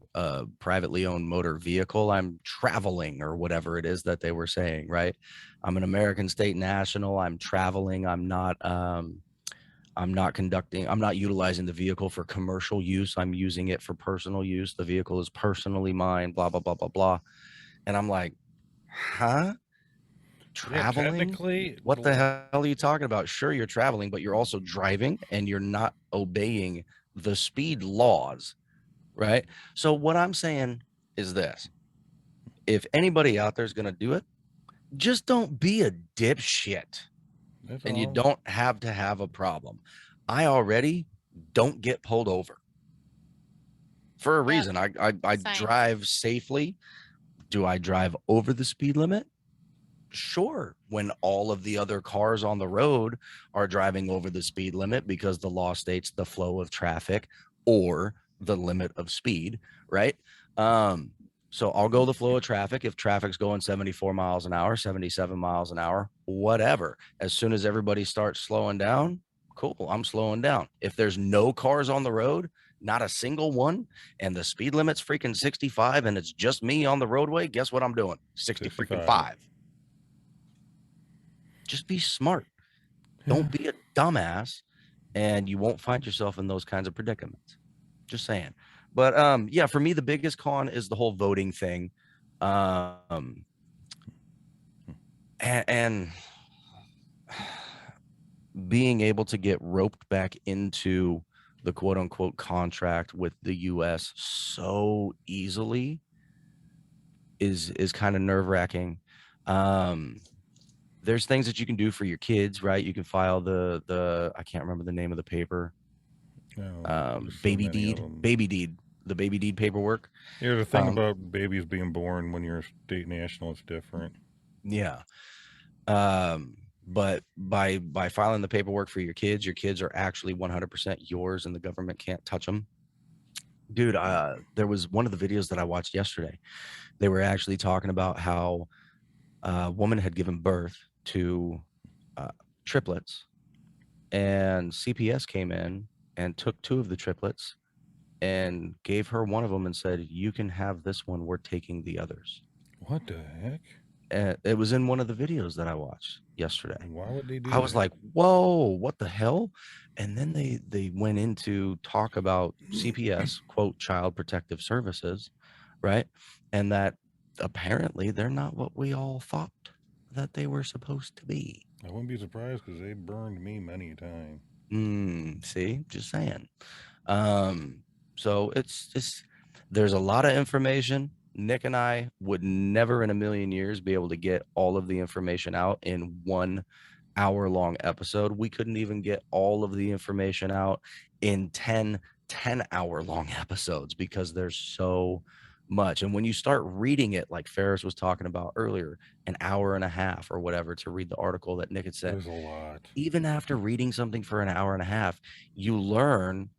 privately owned motor vehicle. I'm traveling, or whatever it is that they were saying, right? I'm an American state national. I'm traveling. I'm not utilizing the vehicle for commercial use. I'm using it for personal use. The vehicle is personally mine, blah, blah, blah, blah, blah. And I'm like, huh? Traveling? technically, What the hell are you talking about? Sure, you're traveling, but you're also driving and you're not obeying the speed laws, right? So what I'm saying is this. If anybody out there is going to do it, just don't be a dipshit. that's And you all. don't have to have a problem. I already don't get pulled over for a Yep, reason. I same. drive safely. Do I drive over the speed limit? Sure, when all of the other cars on the road are driving over the speed limit because the law states the flow of traffic or the limit of speed, right? So I'll go the flow of traffic. If traffic's going 74 miles an hour, 77 miles an hour, whatever. As soon as everybody starts slowing down, cool, I'm slowing down. If there's no cars on the road, not a single one, and the speed limit's freaking 65 and it's just me on the roadway, guess what I'm doing? 60 freaking 5. Just be smart. Don't be a dumbass, and you won't find yourself in those kinds of predicaments. Just saying. But yeah, for me, the biggest con is the whole voting thing. And being able to get roped back into the quote unquote contract with the US so easily is kind of nerve-wracking. There's things that you can do for your kids, right? You can file the I can't remember the name of the paper. There's so Baby many of deed, them. the baby deed paperwork. Yeah, the thing Um, about babies being born when you're a state national is different. yeah. But by filing the paperwork for your kids are actually 100% yours, and the government can't touch them. Dude, there was one of the videos that I watched yesterday. They were actually talking about how a woman had given birth to uh, triplets, and CPS came in and took 2 of the triplets and gave her one of them and said, "You can have this one. We're taking the others." What the heck? And it was in one of the videos that I watched yesterday. Why would they do I was that? like, "Whoa, what the hell?" And then they went into talk about CPS, quote, Child Protective Services, right? And that apparently they're not what we all thought that they were supposed to be. I wouldn't be surprised because they burned me many a time. See, just saying. So it's just there's a lot of information. Nick and I would never in a million years be able to get all of the information out in 1 hour-long episode. We couldn't even get all of the information out in 10 hour-long episodes because there's so much. And when you start reading it, like Ferris was talking about earlier, an hour and a half or whatever to read the article that Nick had said, There's a lot. even after reading something for an hour and a half, you learn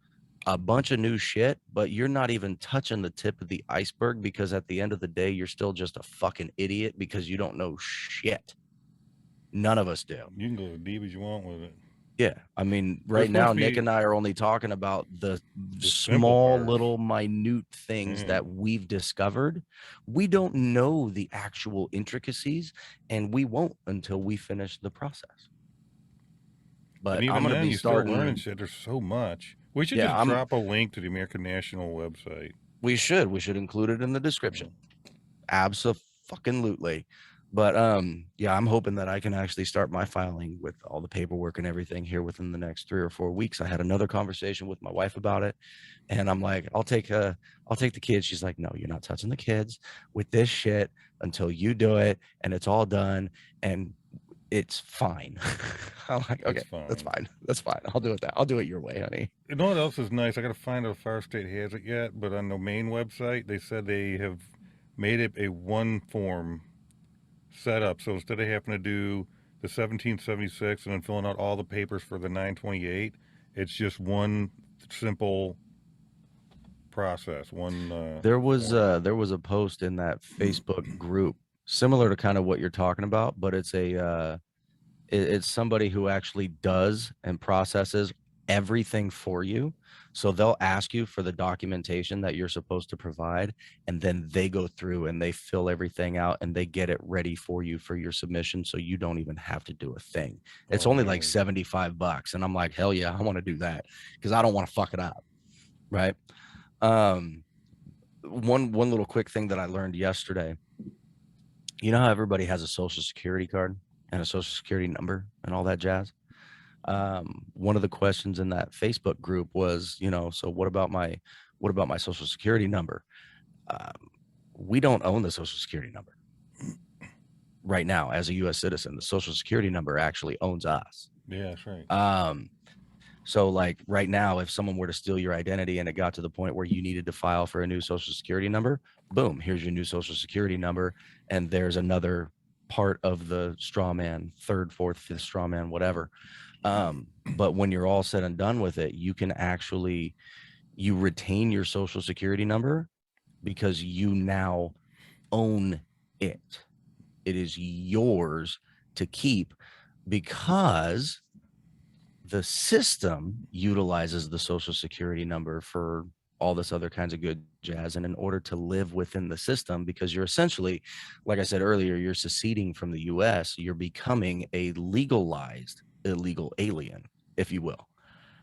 a bunch of new shit, but you're not even touching the tip of the iceberg, because at the end of the day, you're still just a fucking idiot because you don't know shit. None of us do. You can go as deep as you want with it. Yeah. I mean, We're right now, supposed to Nick be and I are only talking about the simple small, parts. little, minute things Yeah. that we've discovered. We don't know the actual intricacies, and we won't until we finish the process. But And even I'm going to then, be you're still learning starting. shit. There's so much. We should Yeah, just I'm. drop a link to the American National website. We should include it in the description. Absolutely. But yeah, I'm hoping that I can actually start my filing with all the paperwork and everything here within the next 3 or 4 weeks. I had another conversation with my wife about it, and I'm like, I'll take the kids. She's like, "No, you're not touching the kids with this shit until you do it and it's all done and it's fine." I'm like, "Okay, that's fine. That's fine. I'll do it I'll do it your way, honey." You know what else is nice? I got to find out if our state has it yet, but on the main website, they said they have made it a one form setup. So instead of having to do the 1776 and then filling out all the papers for the 928, it's just one simple process. There was a post in that Facebook group similar to kind of what you're talking about, but it's it's somebody who actually does and processes everything for you. So they'll ask you for the documentation that you're supposed to provide, and then they go through and they fill everything out and they get it ready for you for your submission, so you don't even have to do a thing. It's only like $75, and I'm like, hell yeah, I want to do that because I don't want to fuck it up, right? One little quick thing that I learned yesterday. You know how everybody has a social security card and a social security number and all that jazz? One of the questions in that Facebook group was, so what about my social security number? We don't own the social security number right now as a U.S. citizen. The social security number actually owns us. Yeah, that's right. So like right now, if someone were to steal your identity and it got to the point where you needed to file for a new social security number, boom, here's your new social security number. And there's another part of the straw man, third, fourth, fifth straw man, whatever. But when you're all said and done with it, you can actually, you retain your social security number because you now own it. It is yours to keep because the system utilizes the social security number for all this other kinds of good jazz. And in order to live within the system, because you're essentially, like I said earlier, you're seceding from the US, you're becoming a legalized illegal alien, if you will.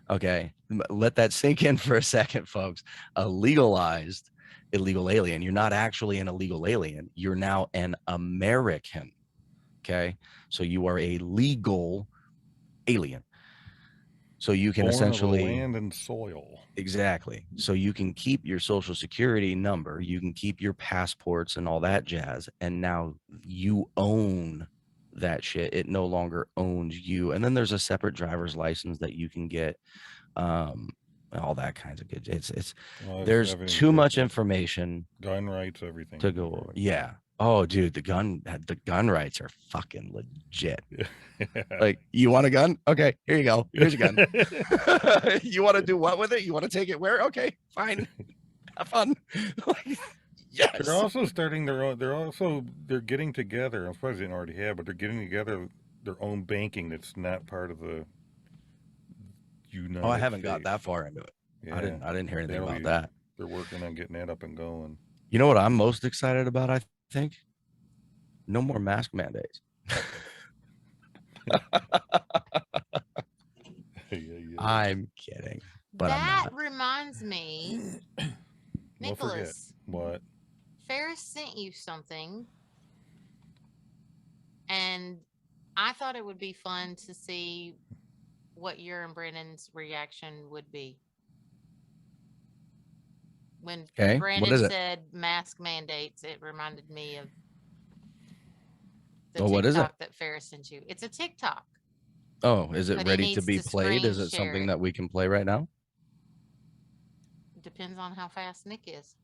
Okay. Let that sink in for a second, folks. A legalized illegal alien. You're not actually an illegal alien. You're now an American. Okay. So you are a legal alien. So you can Born of the essentially land and soil. exactly. So you can keep your social security number, you can keep your passports and all that jazz, and now you own that shit. It no longer owns you. And then there's a separate driver's license that you can get. All that kinds of good. It's Well, there's everything's too much different. information Gun rights, everything. to go over. Yeah. Oh, dude, the gun rights are fucking legit. Like, you want a gun? Okay, here you go. Here's your gun. You want to do what with it? You want to take it where? Okay, fine. Have fun. Like, yes. They're also starting their own. They're getting together. I'm surprised they didn't already have, but they're getting together their own banking that's not part of the United Oh, I haven't States. got that far into it. Yeah, I didn't hear anything That'll about be- that. They're working on getting that up and going. You know what I'm most excited about, I think? No more mask mandates. Yeah. I'm kidding. But I'm that not. reminds me, Don't forget. Nicholas, What? Ferris sent you something, and I thought it would be fun to see what your and Brandon's reaction would be. When Okay, what Brandon is it? said mask mandates, it reminded me of the Oh, what is it? TikTok that Ferris sent you. It's a TikTok. Oh, is it But he ready to needs be to played? Is screen it share something it. that we can play right now? Depends on how fast Nick is.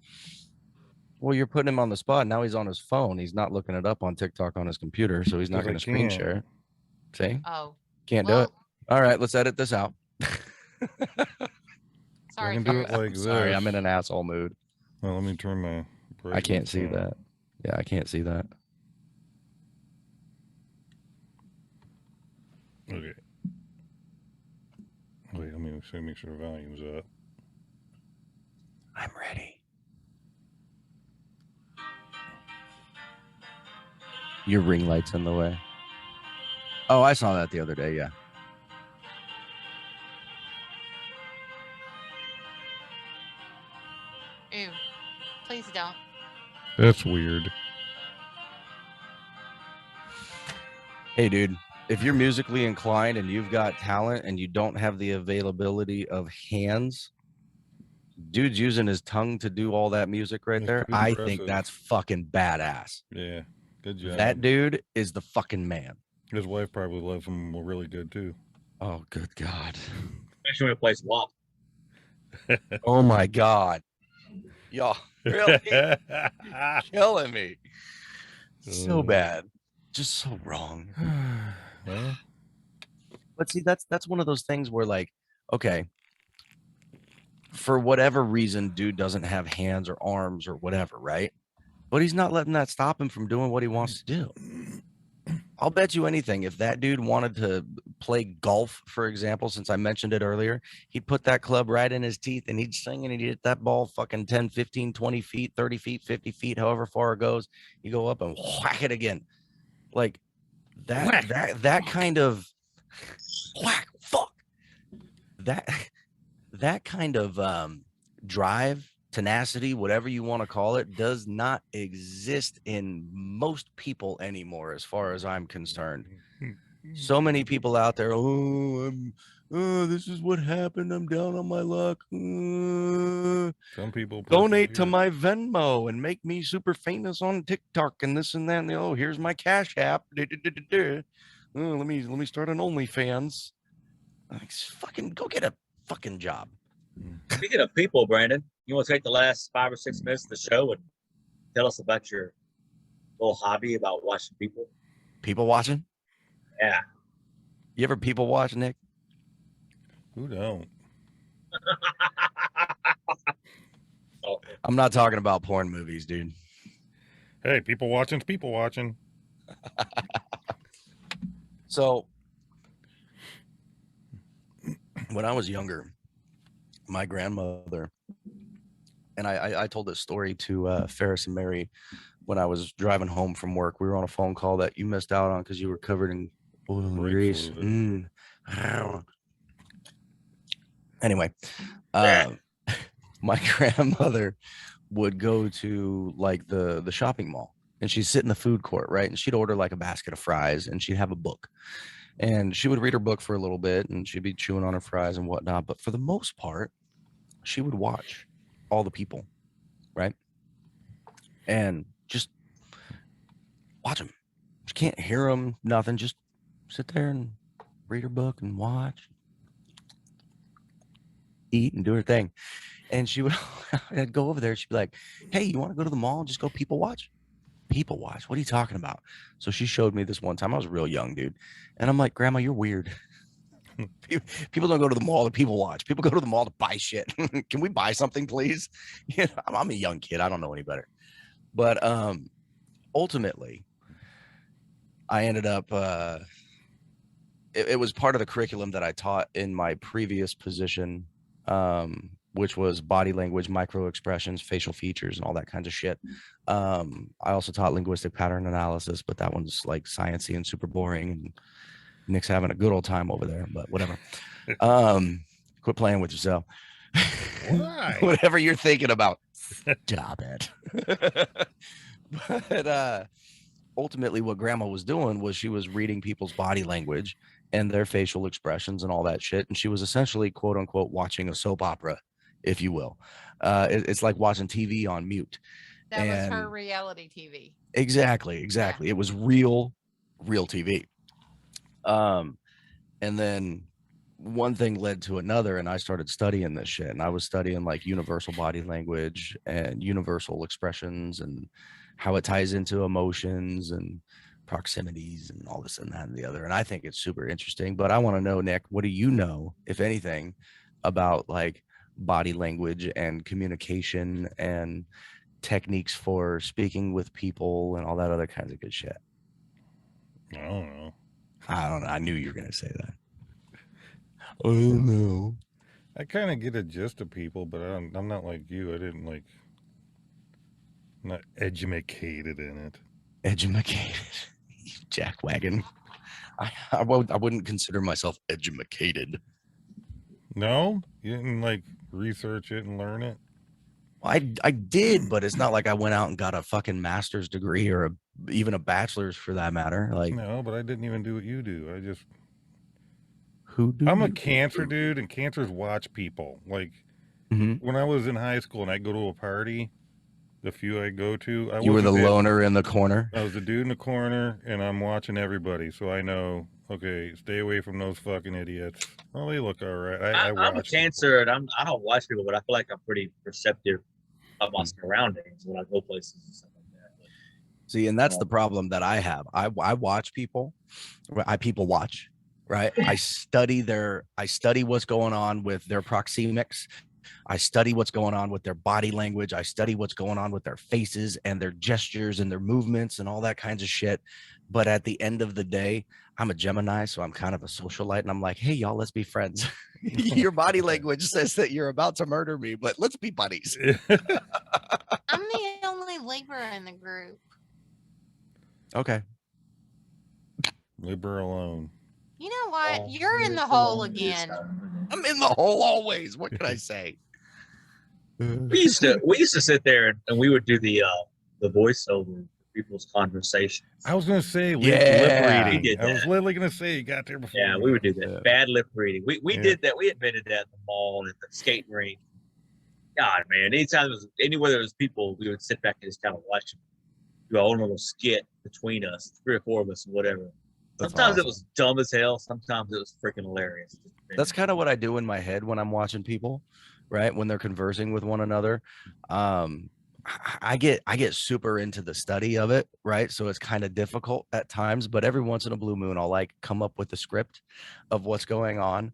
Well, you're putting him on the spot. Now he's on his phone. He's not looking it up on TikTok on his computer, so he's not 'Cause I going to screen can't. share it. See? Oh, Can't do it. well, All right, let's edit this out. sorry, can do it Ferris. like I'm sorry, I'm this. in an asshole mood. Well, let me turn my. I can't brightness see on. that. Yeah, I can't see that. Okay. Wait, let me make sure the volume's up. I'm ready. Your ring light's in the way. Oh, I saw that the other day. Yeah. Ew. Please don't. That's weird. Hey, dude, if you're musically inclined and you've got talent and you don't have the availability of hands, dude's using his tongue to do all that music right That's there. pretty I impressive. think that's fucking badass. Yeah, good job. That dude is the fucking man. His wife probably loves him really good too. Oh, good God. Especially when it plays WAP. Oh, my God. Y'all really killing me. So bad. Just so wrong. Well, But see, that's one of those things where, like, okay, for whatever reason, dude doesn't have hands or arms or whatever, right? But he's not letting that stop him from doing what he wants to do. I'll bet you anything. If that dude wanted to play golf, for example, since I mentioned it earlier, he'd put that club right in his teeth and he'd swing and he'd hit that ball fucking 10, 15, 20 feet, 30 feet, 50 feet, however far it goes. You go up and whack it again. Like that kind of whack, fuck. That kind of drive, tenacity, whatever you want to call it, does not exist in most people anymore, as far as I'm concerned. So many people out there, this is what happened. I'm down on my luck. some people Donate to persevere. my Venmo and make me super famous on TikTok and this and that. And oh, here's my Cash App. Let me start an OnlyFans. Like, fucking go get a fucking job. Speaking of people, Brandon, you want to take the last 5 or 6 minutes of the show and tell us about your little hobby about watching people? People watching? Yeah. You ever people watch, Nick? Who don't? Oh, I'm not talking about porn movies, dude. Hey, people watching's people watching. So when I was younger, my grandmother, and I told this story to Ferris and Mary when I was driving home from work. We were on a phone call that you missed out on because you were covered in oil and Brake grease. fluid. Anyway, my grandmother would go to like the shopping mall, and she'd sit in the food court, right? And she'd order like a basket of fries, and she'd have a book. And she would read her book for a little bit and she'd be chewing on her fries and whatnot. But for the most part, she would watch all the people, right? And just watch them. She can't hear them, nothing. Just sit there and read her book and watch, eat, and do her thing. And she would I'd go over there. She'd be like, "Hey, you want to go to the mall and just go people watch?" People watch. What are you talking about? So she showed me this one time. I was real young, dude. And I'm like, Grandma, you're weird. People don't go to the mall to people watch. People go to the mall to buy shit. Can we buy something, please? You know, I'm a young kid. I don't know any better. But ultimately, I ended up it was part of the curriculum that I taught in my previous position, which was body language, micro expressions, facial features, and all that kinds of shit. I also taught linguistic pattern analysis, but that one's like sciencey and super boring. And Nick's having a good old time over there, but whatever. Quit playing with yourself. Why? Whatever you're thinking about, stop it. But ultimately, what Grandma was doing was she was reading people's body language and their facial expressions and all that shit, and she was essentially, quote unquote, watching a soap opera, if you will. It's like watching TV on mute. That was her And reality TV. exactly. It was real TV. And then one thing led to another, and I started studying this shit. And I was studying like universal body language and universal expressions and how it ties into emotions and proximities and all this and that and the other. And I think it's super interesting. But I want to know, Nick, what do you know, if anything, about like body language and communication and techniques for speaking with people and all that other kinds of good shit? I don't know. I don't know. I knew you were gonna say that. Oh no. I kind of get a gist of people, but I'm not like you. I didn't like. I'm not educated in it. Educated. Jackwagon. I wouldn't consider myself educated. No, you didn't like research it and learn it. I did, but it's not like I went out and got a fucking master's degree or even a bachelor's for that matter. Like, No, but I didn't even do what you do. I just. who do I'm a you- cancer dude, and cancers watch people. Like Mhm. when I was in high school and I go to a party, the few I go to, You were the loner in the corner. I was the dude in the corner, and I'm watching everybody, so I know. Okay, stay away from those fucking idiots. Oh, they look all right. I I'm a watch cancer, and I don't watch people, but I feel like I'm pretty perceptive of my surroundings when I go places and stuff like that. But, See, and that's the problem that I have. I watch people. I people watch, right? I study what's going on with their proxemics. I study what's going on with their body language. I study what's going on with their faces and their gestures and their movements and all that kinds of shit. But at the end of the day, I'm a Gemini, so I'm kind of a socialite. And I'm like, hey, y'all, let's be friends. Your body language says that you're about to murder me, but let's be buddies. I'm the only Libra in the group. Okay. Leave her alone. You know what? You're in the hole again. I'm in the hole always. What can I say? we used to sit there and we would do the voiceover for people's conversations. I was gonna say lip Yeah. reading. We did I was that. literally gonna say you got there before. Yeah, me. we would do that. Yeah. Bad lip reading. We Yeah. did that. We admitted that at the mall, at the skating rink. God, man. Anytime there was anywhere there was people, we would sit back and just kind of watch them do our own little skit between us, 3 or 4 of us, or whatever. That's Sometimes awesome. it was dumb as hell. Sometimes it was freaking hilarious. That's kind of what I do in my head when I'm watching people, right? When they're conversing with one another. I get super into the study of it, right? So it's kind of difficult at times, but every once in a blue moon, I'll like come up with the script of what's going on.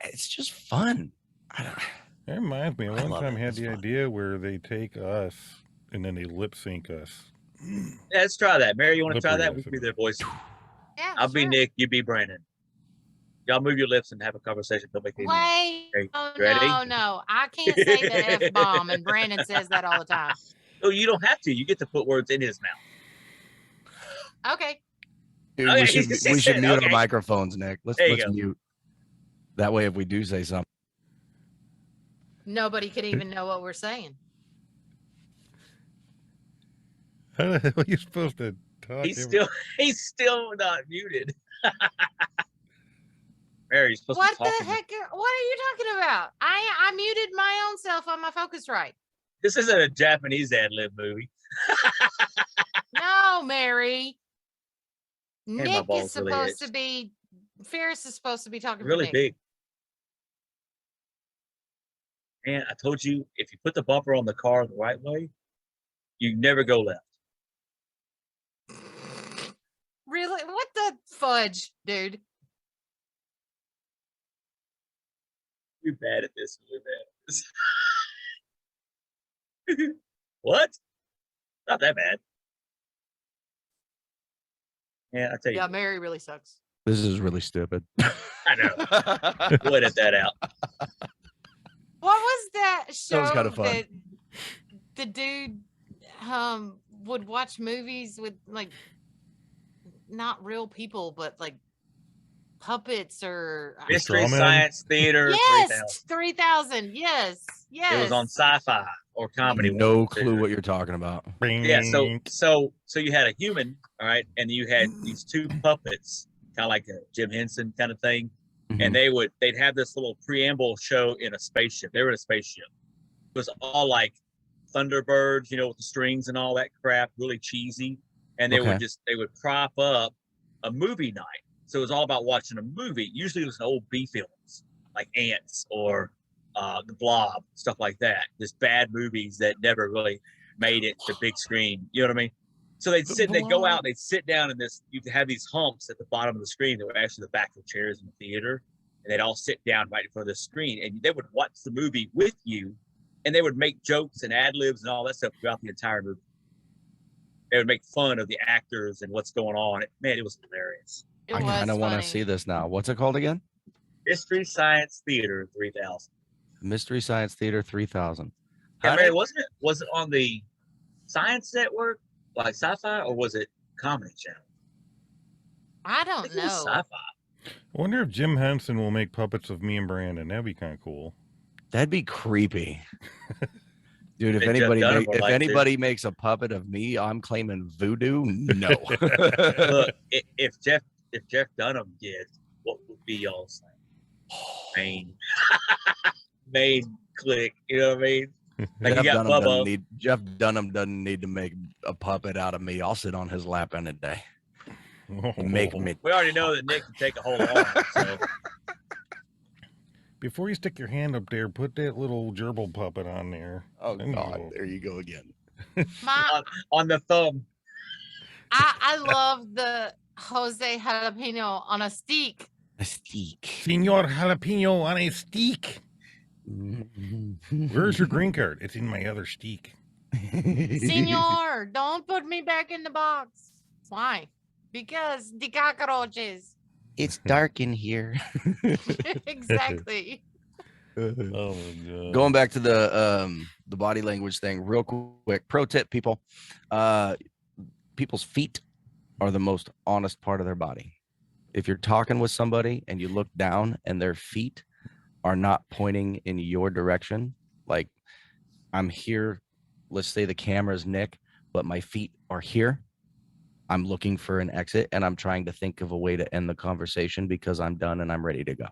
It's just fun. That reminds me. I One love time it. I had It's the fun. idea where they take us and then they lip sync us. Yeah, let's try that. Mary, you want to Lip try read that? us, We can be I their voice. Yeah, I'll be sure. Nick. You be Brandon. Y'all move your lips and have a conversation. Don't make any noise. Wait. Okay, Oh, ready? no. I can't say the F bomb, and Brandon says that all the time. Oh, you don't have to. You get to put words in his mouth. Okay. Dude, Okay, we she should said, mute our okay. microphones, Nick. Let's There you go. mute. That way, if we do say something, Nobody could even know what we're saying. How the hell are you supposed to talk. He's still not muted. Mary, you're supposed What to be talking. the heck? What are you talking about? I muted my own self on my Focusrite. This isn't a Japanese ad lib movie. No, Mary. my Nick is balls really supposed itch. to be. Ferris is supposed to be talking for Really Nick. big. Man, I told you, if you put the bumper on the car the right way, you never go left. Really? What the fudge, dude? You're bad at this. You're bad at this. What? Not that bad. Yeah, I tell you. Yeah, Mary really sucks. This is really stupid. I know. We'll edit that out. What was that show That was kinda fun. that the dude would watch movies with like not real people, but like puppets or Mystery Strawman? Science Theater 3000. yes, 3000. Yes, yes. It was on Sci-Fi or Comedy. No One. clue what you're talking about. Yeah, so you had a human, all right, and you had these two puppets, kind of like a Jim Henson kind of thing, and they'd have this little preamble show in a spaceship. They were in a spaceship. It was all like Thunderbirds, you know, with the strings and all that crap, really cheesy. And they would prop up a movie night. So it was all about watching a movie. Usually it was old B films like Ants or The Blob, stuff like that. Just bad movies that never really made it to big screen. You know what I mean? So they'd go out, they'd sit down in this, you'd have these humps at the bottom of the screen that were actually the back of the chairs in the theater. And they'd all sit down right in front of the screen and they would watch the movie with you and they would make jokes and ad libs and all that stuff throughout the entire movie. They would make fun of the actors and what's going on. Man, it was hilarious. I kind of want to see this now. What's it called again? Mystery Science Theater 3000. Mystery Science Theater 3000. Yeah, Mary, was it on the Science Network, like Sci-Fi, or was it Comedy Channel? I don't know. Sci-Fi. I wonder if Jim Henson will make puppets of me and Brandon. That'd be kind of cool. That'd be creepy. Dude, if anybody makes a puppet of me, I'm claiming voodoo. No. Look, if Jeff Dunham did, what would be y'all's main click? You know what I mean? Like Jeff Dunham doesn't need to make a puppet out of me. I'll sit on his lap any day. Make me. We already know that Nick can take a whole arm. So. Before you stick your hand up there, put that little gerbil puppet on there. Oh God, there you go again. On the thumb. I love the Jose Jalapeno on a steak. A steak. Senor Jalapeno on a steak. Where's your green card? It's in my other steak. Senor, don't put me back in the box. Why? Because the cockroaches. It's dark in here. Exactly. Oh my God. Going back to the body language thing real quick. Pro tip, people. People's feet are the most honest part of their body. If you're talking with somebody and you look down and their feet are not pointing in your direction, like I'm here, let's say the camera's Nick, but my feet are here. I'm looking for an exit and I'm trying to think of a way to end the conversation because I'm done and I'm ready to go.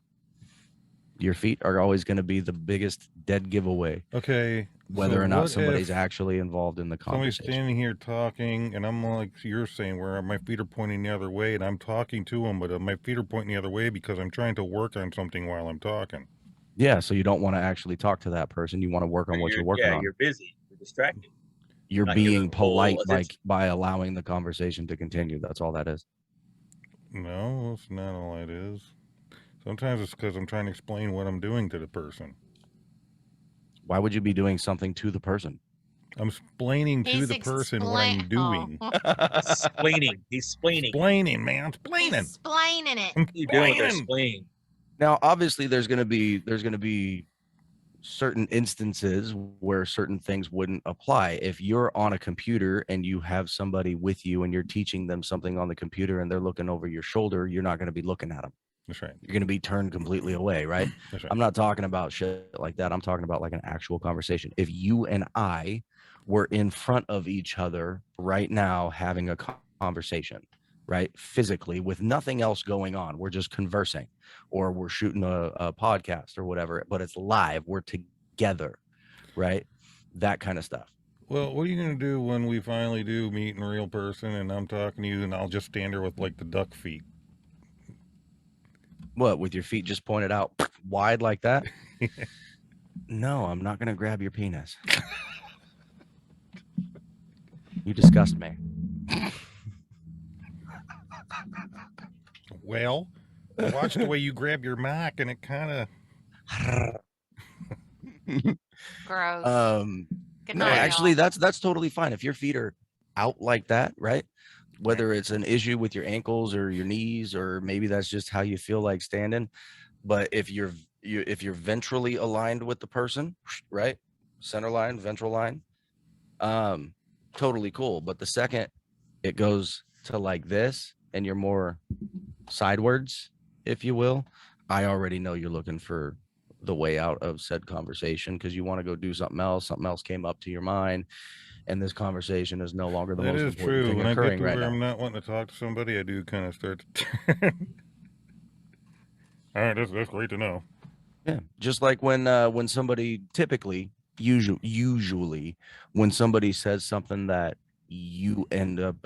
Your feet are always going to be the biggest dead giveaway. Okay. Whether or not somebody's actually involved in the conversation. Somebody's standing here talking and I'm like you're saying where my feet are pointing the other way and I'm talking to them, but my feet are pointing the other way because I'm trying to work on something while I'm talking. Yeah. So you don't want to actually talk to that person. You want to work on what you're working on. Yeah, you're busy. You're distracted. You're being polite by allowing the conversation to continue. That's all that is. No, that's not all it is. Sometimes it's because I'm trying to explain what I'm doing to the person. Why would you be doing something to the person? I'm explaining to the person what I'm doing. Splaining. He's splaining. Explaining, man. Explaining. Explaining it. What are you doing with their spleen? Now, obviously, there's going to be certain instances where certain things wouldn't apply. If you're on a computer and you have somebody with you and you're teaching them something on the computer and they're looking over your shoulder, you're not going to be looking at them. That's right. You're going to be turned completely away, right? That's right. I'm not talking about shit like that. I'm talking about like an actual conversation. If you and I were in front of each other right now having a conversation, right? Physically, with nothing else going on. We're just conversing, or we're shooting a podcast or whatever, but it's live. We're together, right? That kind of stuff. Well, what are you going to do when we finally do meet in real person and I'm talking to you and I'll just stand there with like the duck feet? What, with your feet just pointed out wide like that? No, I'm not going to grab your penis. You disgust me. Well, I watched the way you grab your mic and it kind of... Gross. Good No, night, actually, y'all. that's totally fine. If your feet are out like that, right? Whether it's an issue with your ankles or your knees, or maybe that's just how you feel like standing. But if if you're ventrally aligned with the person, right? Center line, ventral line, totally cool. But the second it goes to like this and you're more sidewards, if you will, I already know you're looking for the way out of said conversation, because you want to go do something else. Something else came up to your mind, and this conversation is no longer the That most is important true. thing When I get occurring to right where now. I'm not wanting to talk to somebody, I do kind of start to turn. All right, that's great to know. Yeah, just like when somebody typically, usually when somebody says something that you end up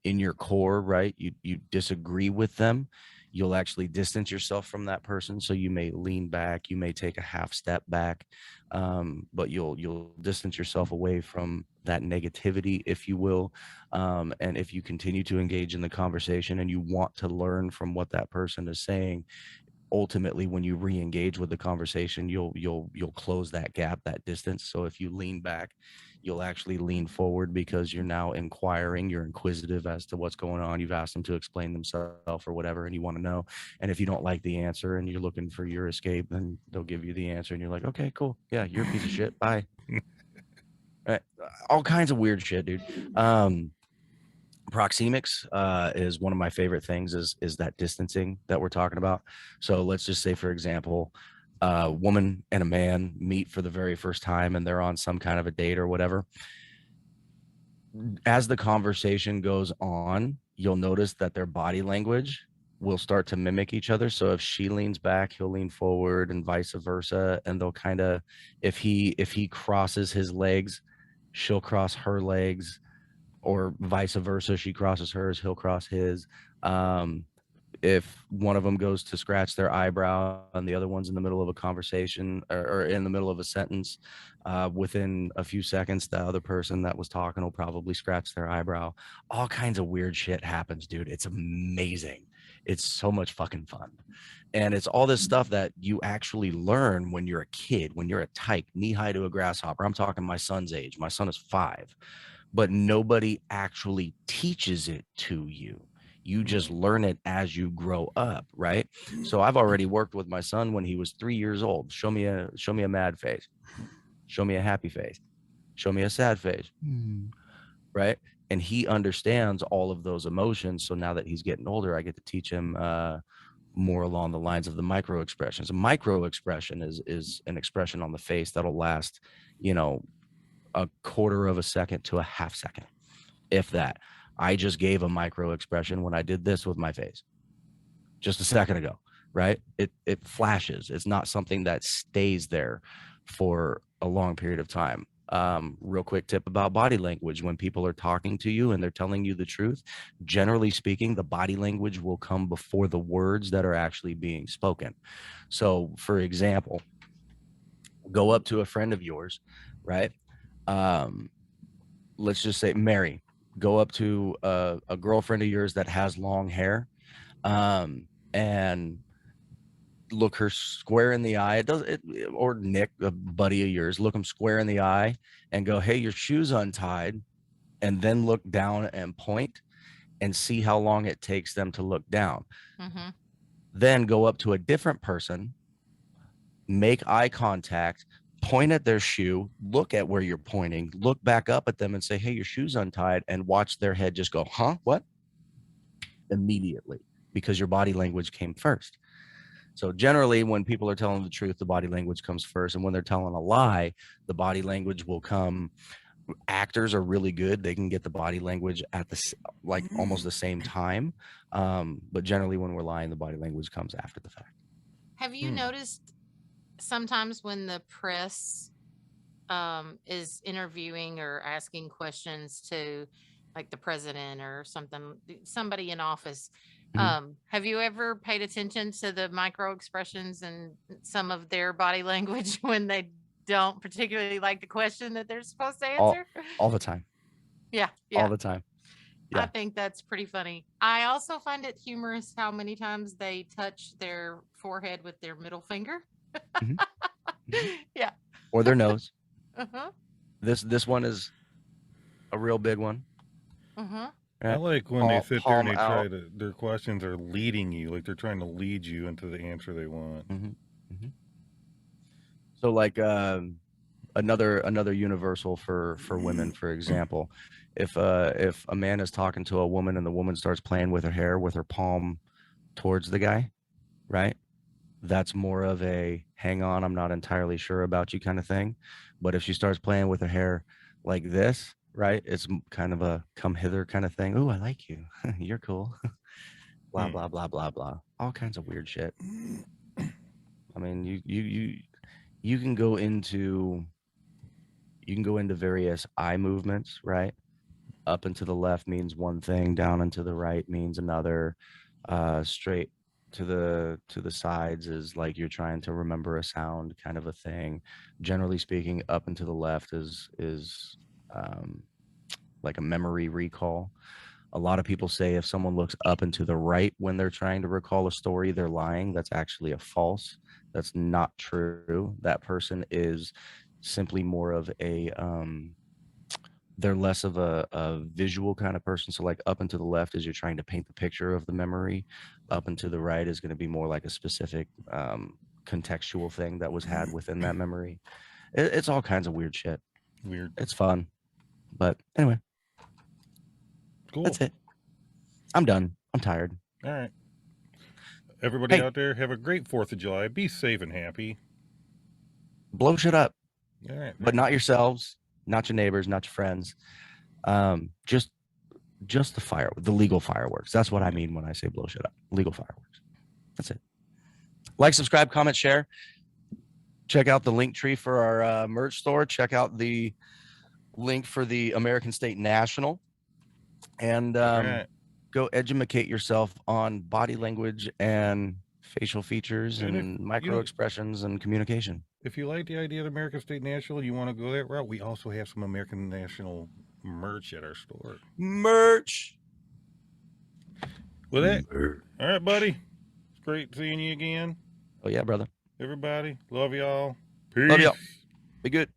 in your core, right? You disagree with them, you'll actually distance yourself from that person. So you may lean back, you may take a half step back, but you'll distance yourself away from that negativity, if you will. And if you continue to engage in the conversation and you want to learn from what that person is saying, ultimately when you re-engage with the conversation, you'll close that gap, that distance. So if you lean back, you'll actually lean forward, because you're now inquiring, you're inquisitive as to what's going on. You've asked them to explain themselves or whatever, and you want to know. And if you don't like the answer and you're looking for your escape, then they'll give you the answer and you're like, okay, cool, yeah, you're a piece of shit, bye. Right. All kinds of weird shit, dude. Proxemics is one of my favorite things, is that distancing that we're talking about. So let's just say, for example, a woman and a man meet for the very first time and they're on some kind of a date or whatever. As the conversation goes on, you'll notice that their body language will start to mimic each other. So if she leans back, he'll lean forward, and vice versa. And they'll kind of, if he crosses his legs, she'll cross her legs, or vice versa. She crosses hers, he'll cross his. If one of them goes to scratch their eyebrow and the other one's in the middle of a conversation, or in the middle of a sentence, within a few seconds, the other person that was talking will probably scratch their eyebrow. All kinds of weird shit happens, dude. It's amazing. It's so much fucking fun. And it's all this stuff that you actually learn when you're a kid, when you're a tyke, knee high to a grasshopper. I'm talking my son's age. My son is 5. But nobody actually teaches it to you. You just learn it as you grow up, right? So I've already worked with my son when he was 3 years old. Show me a mad face. Show me a happy face. Show me a sad face. Right? And he understands all of those emotions. So now that he's getting older, I get to teach him more along the lines of the micro expressions. A micro expression is an expression on the face that'll last, a quarter of a second to a half second, if that. I just gave a micro expression when I did this with my face just a second ago, right? It flashes. It's not something that stays there for a long period of time. Real quick tip about body language: when people are talking to you and they're telling you the truth, generally speaking, the body language will come before the words that are actually being spoken. So for example, go up to a friend of yours, right? Let's just say Mary. Go up to a girlfriend of yours that has long hair, and look her square in the eye. Or Nick, a buddy of yours, look him square in the eye and go, hey, your shoe's untied. And then look down and point, and see how long it takes them to look down. Mm-hmm. Then go up to a different person, make eye contact, point at their shoe, look at where you're pointing, look back up at them and say, hey, your shoe's untied, and watch their head just go, huh, what? Immediately, because your body language came first. So generally, when people are telling the truth, the body language comes first. And when they're telling a lie, the body language will come actors are really good, they can get the body language at like almost the same time. But generally when we're lying, the body language comes after the fact. Have you noticed sometimes when the press is interviewing or asking questions to like the president or somebody in office, have you ever paid attention to the micro expressions and some of their body language when they don't particularly like the question that they're supposed to answer? All the time. Yeah. All the time. I Yeah. think that's pretty funny. I also find it humorous how many times they touch their forehead with their middle finger. Yeah. Or their nose. Uh-huh. This one is a real big one. Uh-huh. I like when they sit there and they palm try to, their questions are leading you, like they're trying to lead you into the answer they want. So like another universal for women, for example, if a man is talking to a woman and the woman starts playing with her hair with her palm towards the guy, right? That's more of a hang on, I'm not entirely sure about you kind of thing. But if she starts playing with her hair like this, right, it's kind of a come hither kind of thing. Oh, I like you. You're cool. Blah blah blah blah blah. All kinds of weird shit. I mean, you can go into various eye movements, right? Up and to the left means one thing, down and to the right means another. Straight to the sides is like you're trying to remember a sound kind of a thing. Generally speaking, up and to the left is like a memory recall. A lot of people say if someone looks up and to the right when they're trying to recall a story, they're lying. That's actually a false. That's not true. That person is simply more of a they're less of a visual kind of person. So like up and to the left is you're trying to paint the picture of the memory. Up and to the right is going to be more like a specific contextual thing that was had within that memory. It's all kinds of weird shit. Weird. It's fun. But anyway. Cool. That's it. I'm done. I'm tired. All right. Everybody out there, have a great 4th of July. Be safe and happy. Blow shit up. All right. But not yourselves, not your neighbors, not your friends. Just the legal fireworks. That's what I mean when I say blow shit up. Legal fireworks. That's it. Like, subscribe, comment, share. Check out the link tree for our merch store. Check out the link for the American State National. And go educate yourself on body language and facial features and micro expressions and communication. If you like the idea of American State National, you want to go that route, we also have some American National merch at our store. Merch. With that, all right, buddy. It's great seeing you again. Oh, yeah, brother. Everybody, love y'all. Peace. Love y'all. Be good.